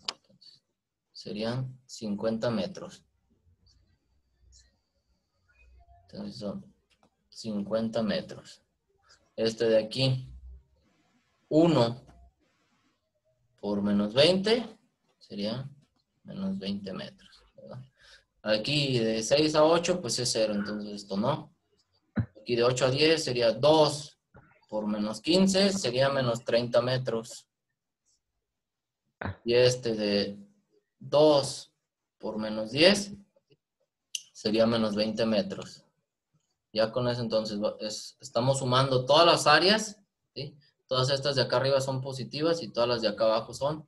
Serían 50 metros. Entonces son 50 metros. Este de aquí, 1 por menos 20, sería menos 20 metros, ¿verdad? Aquí de 6 a 8, pues es 0, entonces esto no. Aquí de 8 a 10 sería 2 por menos 15, sería menos 30 metros. Y este de 2 por menos 10 sería menos 20 metros. Ya con eso entonces estamos sumando todas las áreas, ¿sí? Todas estas de acá arriba son positivas y todas las de acá abajo son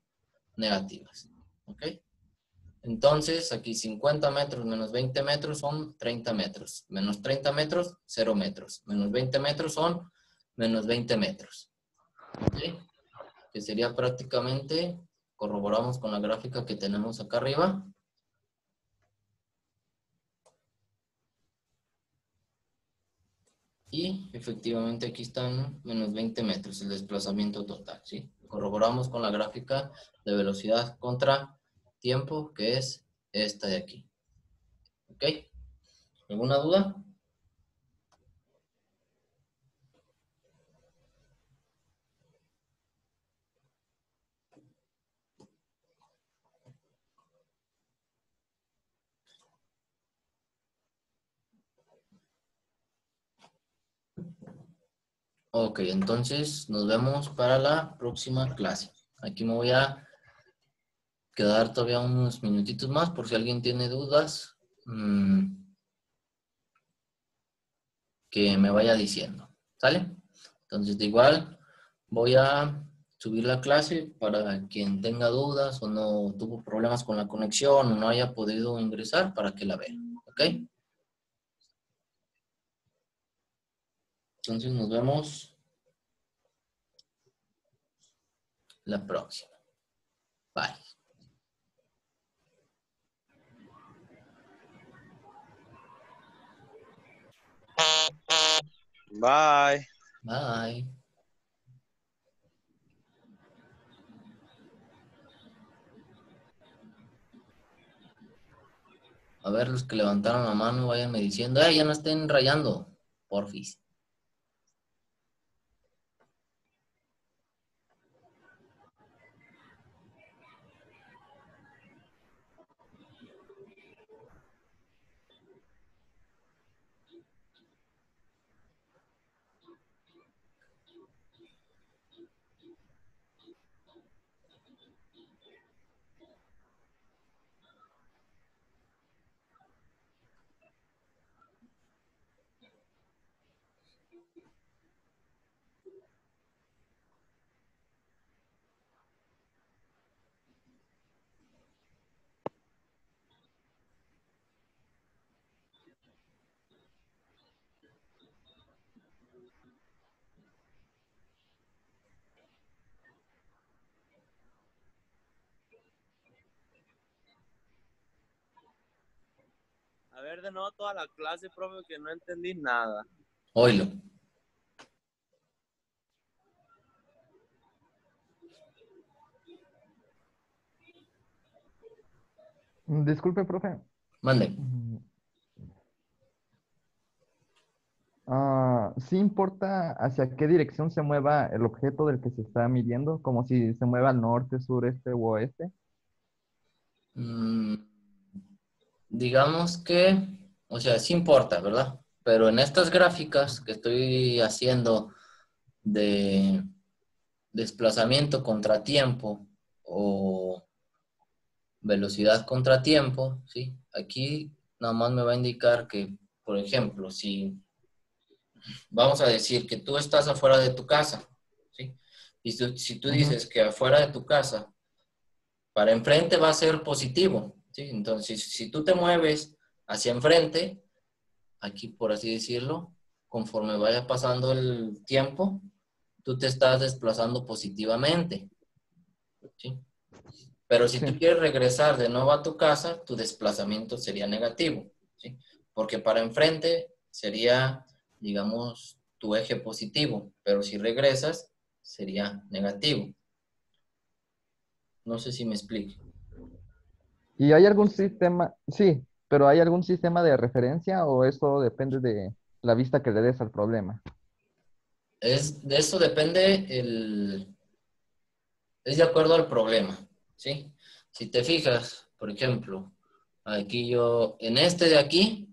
negativas. ¿Ok? Entonces aquí 50 metros menos 20 metros son 30 metros. Menos 30 metros, 0 metros. Menos 20 metros son menos 20 metros. ¿Ok? Que sería prácticamente, corroboramos con la gráfica que tenemos acá arriba. Y efectivamente aquí están menos 20 metros el desplazamiento total, ¿sí? Corroboramos con la gráfica de velocidad contra tiempo, que es esta de aquí. ¿Ok? ¿Alguna duda? Ok, entonces nos vemos para la próxima clase. Aquí me voy a quedar todavía unos minutitos más por si alguien tiene dudas. Que me vaya diciendo. ¿Sale? Entonces, de igual, voy a subir la clase para quien tenga dudas o no tuvo problemas con la conexión o no haya podido ingresar para que la vea. ¿Ok? Entonces, nos vemos la próxima. Bye. Bye. Bye. A ver, los que levantaron la mano, váyanme diciendo, ya no estén rayando, porfis. A ver de nuevo toda la clase, profe, que no entendí nada. Oílo. Disculpe, profe. Mande. ¿Sí importa hacia qué dirección se mueva el objeto del que se está midiendo? Como si se mueva al norte, sur, este u oeste. Mm, digamos que, o sea, sí importa, ¿verdad? Pero en estas gráficas que estoy haciendo de desplazamiento contra tiempo o velocidad contra tiempo, ¿sí? Aquí nada más me va a indicar que, por ejemplo, si vamos a decir que tú estás afuera de tu casa, ¿sí? Y si tú dices que afuera de tu casa, para enfrente va a ser positivo, ¿sí? Entonces, si tú te mueves hacia enfrente, aquí por así decirlo, conforme vaya pasando el tiempo, tú te estás desplazando positivamente, ¿sí? Pero si tú quieres regresar de nuevo a tu casa, tu desplazamiento sería negativo, ¿sí? Porque para enfrente sería, digamos, tu eje positivo, pero si regresas, sería negativo. No sé si me explico. ¿Y hay algún sistema? Sí, pero ¿hay algún sistema de referencia o eso depende de la vista que le des al problema? De eso depende es de acuerdo al problema, ¿sí? Si te fijas, por ejemplo, aquí yo, en este de aquí,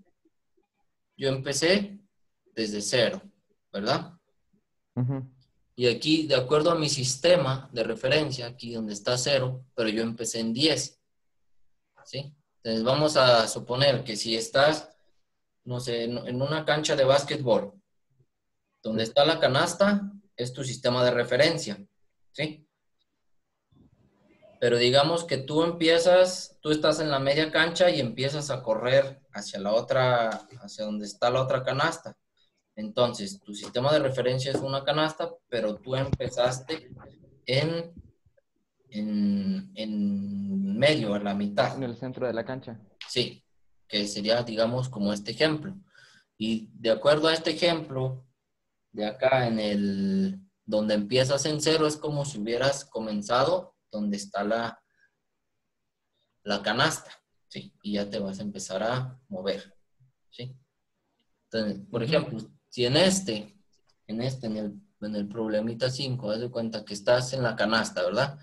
yo empecé desde cero, ¿verdad? Y aquí, de acuerdo a mi sistema de referencia, aquí donde está cero, pero yo empecé en 10, ¿sí? Entonces vamos a suponer que si estás, no sé, en una cancha de básquetbol, donde está la canasta, es tu sistema de referencia, ¿sí? Pero digamos que tú estás en la media cancha y empiezas a correr hacia la otra, hacia donde está la otra canasta. Entonces, tu sistema de referencia es una canasta, pero tú empezaste en medio, en la mitad. En el centro de la cancha. Sí, que sería, digamos, como este ejemplo. Y de acuerdo a este ejemplo, de acá donde empiezas en cero, es como si hubieras comenzado donde está la canasta, ¿sí? Y ya te vas a empezar a mover, ¿sí? Entonces, por ejemplo, si en el problemita 5, haz de cuenta que estás en la canasta, ¿verdad?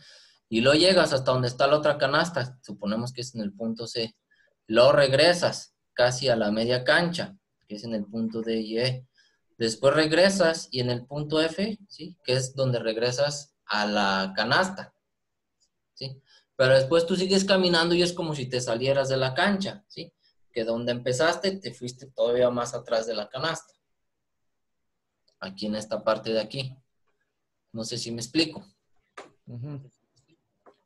Y luego llegas hasta donde está la otra canasta, suponemos que es en el punto C. Luego regresas casi a la media cancha, que es en el punto D y E. Después regresas y en el punto F, ¿sí? Que es donde regresas a la canasta, ¿sí? Pero después tú sigues caminando y es como si te salieras de la cancha, ¿sí? Que donde empezaste te fuiste todavía más atrás de la canasta. Aquí en esta parte de aquí. No sé si me explico.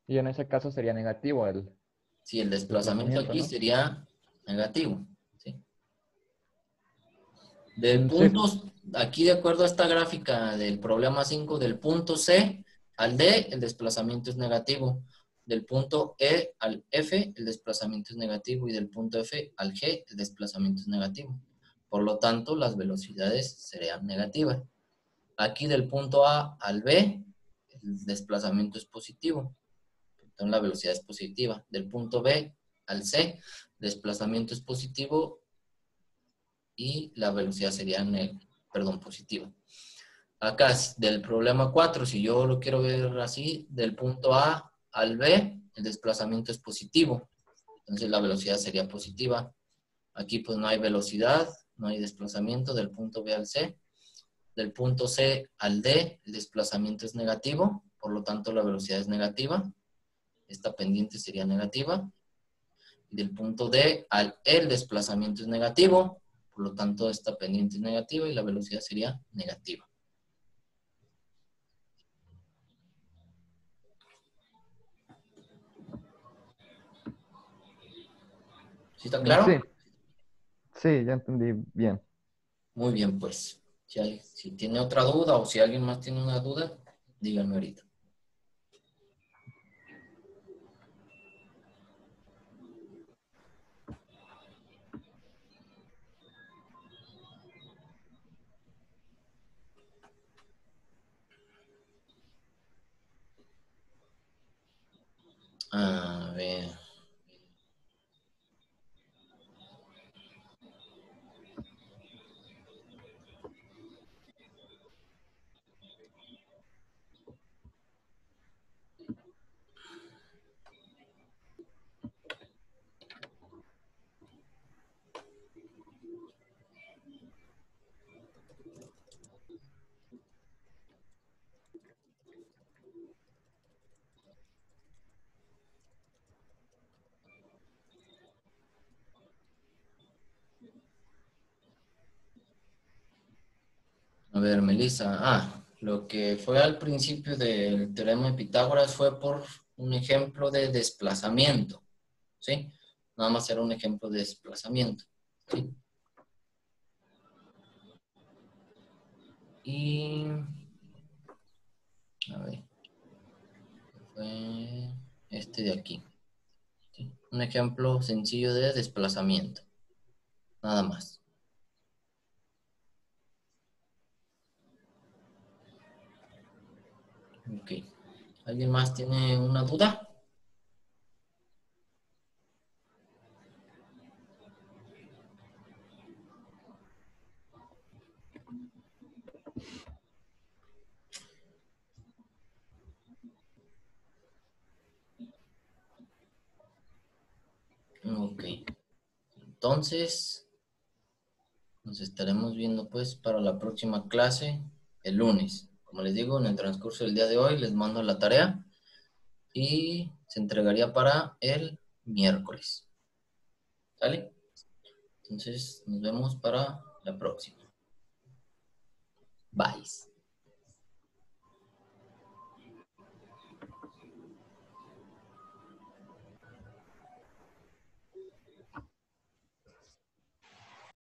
Y en ese caso sería negativo el... Sí, el desplazamiento aquí, ¿no? Sería negativo, ¿sí? Del punto, aquí de acuerdo a esta gráfica del problema 5, del punto C al D, el desplazamiento es negativo. Del punto E al F, el desplazamiento es negativo. Y del punto F al G, el desplazamiento es negativo. Por lo tanto, las velocidades serían negativas. Aquí del punto A al B, el desplazamiento es positivo. Entonces la velocidad es positiva. Del punto B al C, desplazamiento es positivo y la velocidad sería positiva. Acá, del problema 4, si yo lo quiero ver así, del punto A al B, el desplazamiento es positivo. Entonces la velocidad sería positiva. Aquí pues no hay velocidad, no hay desplazamiento del punto B al C. Del punto C al D, el desplazamiento es negativo, por lo tanto la velocidad es negativa. Esta pendiente sería negativa. Y del punto D al E, el desplazamiento es negativo, por lo tanto esta pendiente es negativa y la velocidad sería negativa. ¿Sí está claro? Sí. Sí, ya entendí bien. Muy bien, pues. Si tiene otra duda o si alguien más tiene una duda, díganme ahorita. A ver. A ver, Melissa. Lo que fue al principio del teorema de Pitágoras fue por un ejemplo de desplazamiento. ¿Sí? Nada más era un ejemplo de desplazamiento. ¿Sí? Y... a ver. Fue este de aquí. ¿Sí? Un ejemplo sencillo de desplazamiento. Nada más. Ok. ¿Alguien más tiene una duda? Ok. Entonces, nos estaremos viendo pues para la próxima clase el lunes. Como les digo, en el transcurso del día de hoy les mando la tarea y se entregaría para el miércoles. ¿Sale? Entonces, nos vemos para la próxima. Bye.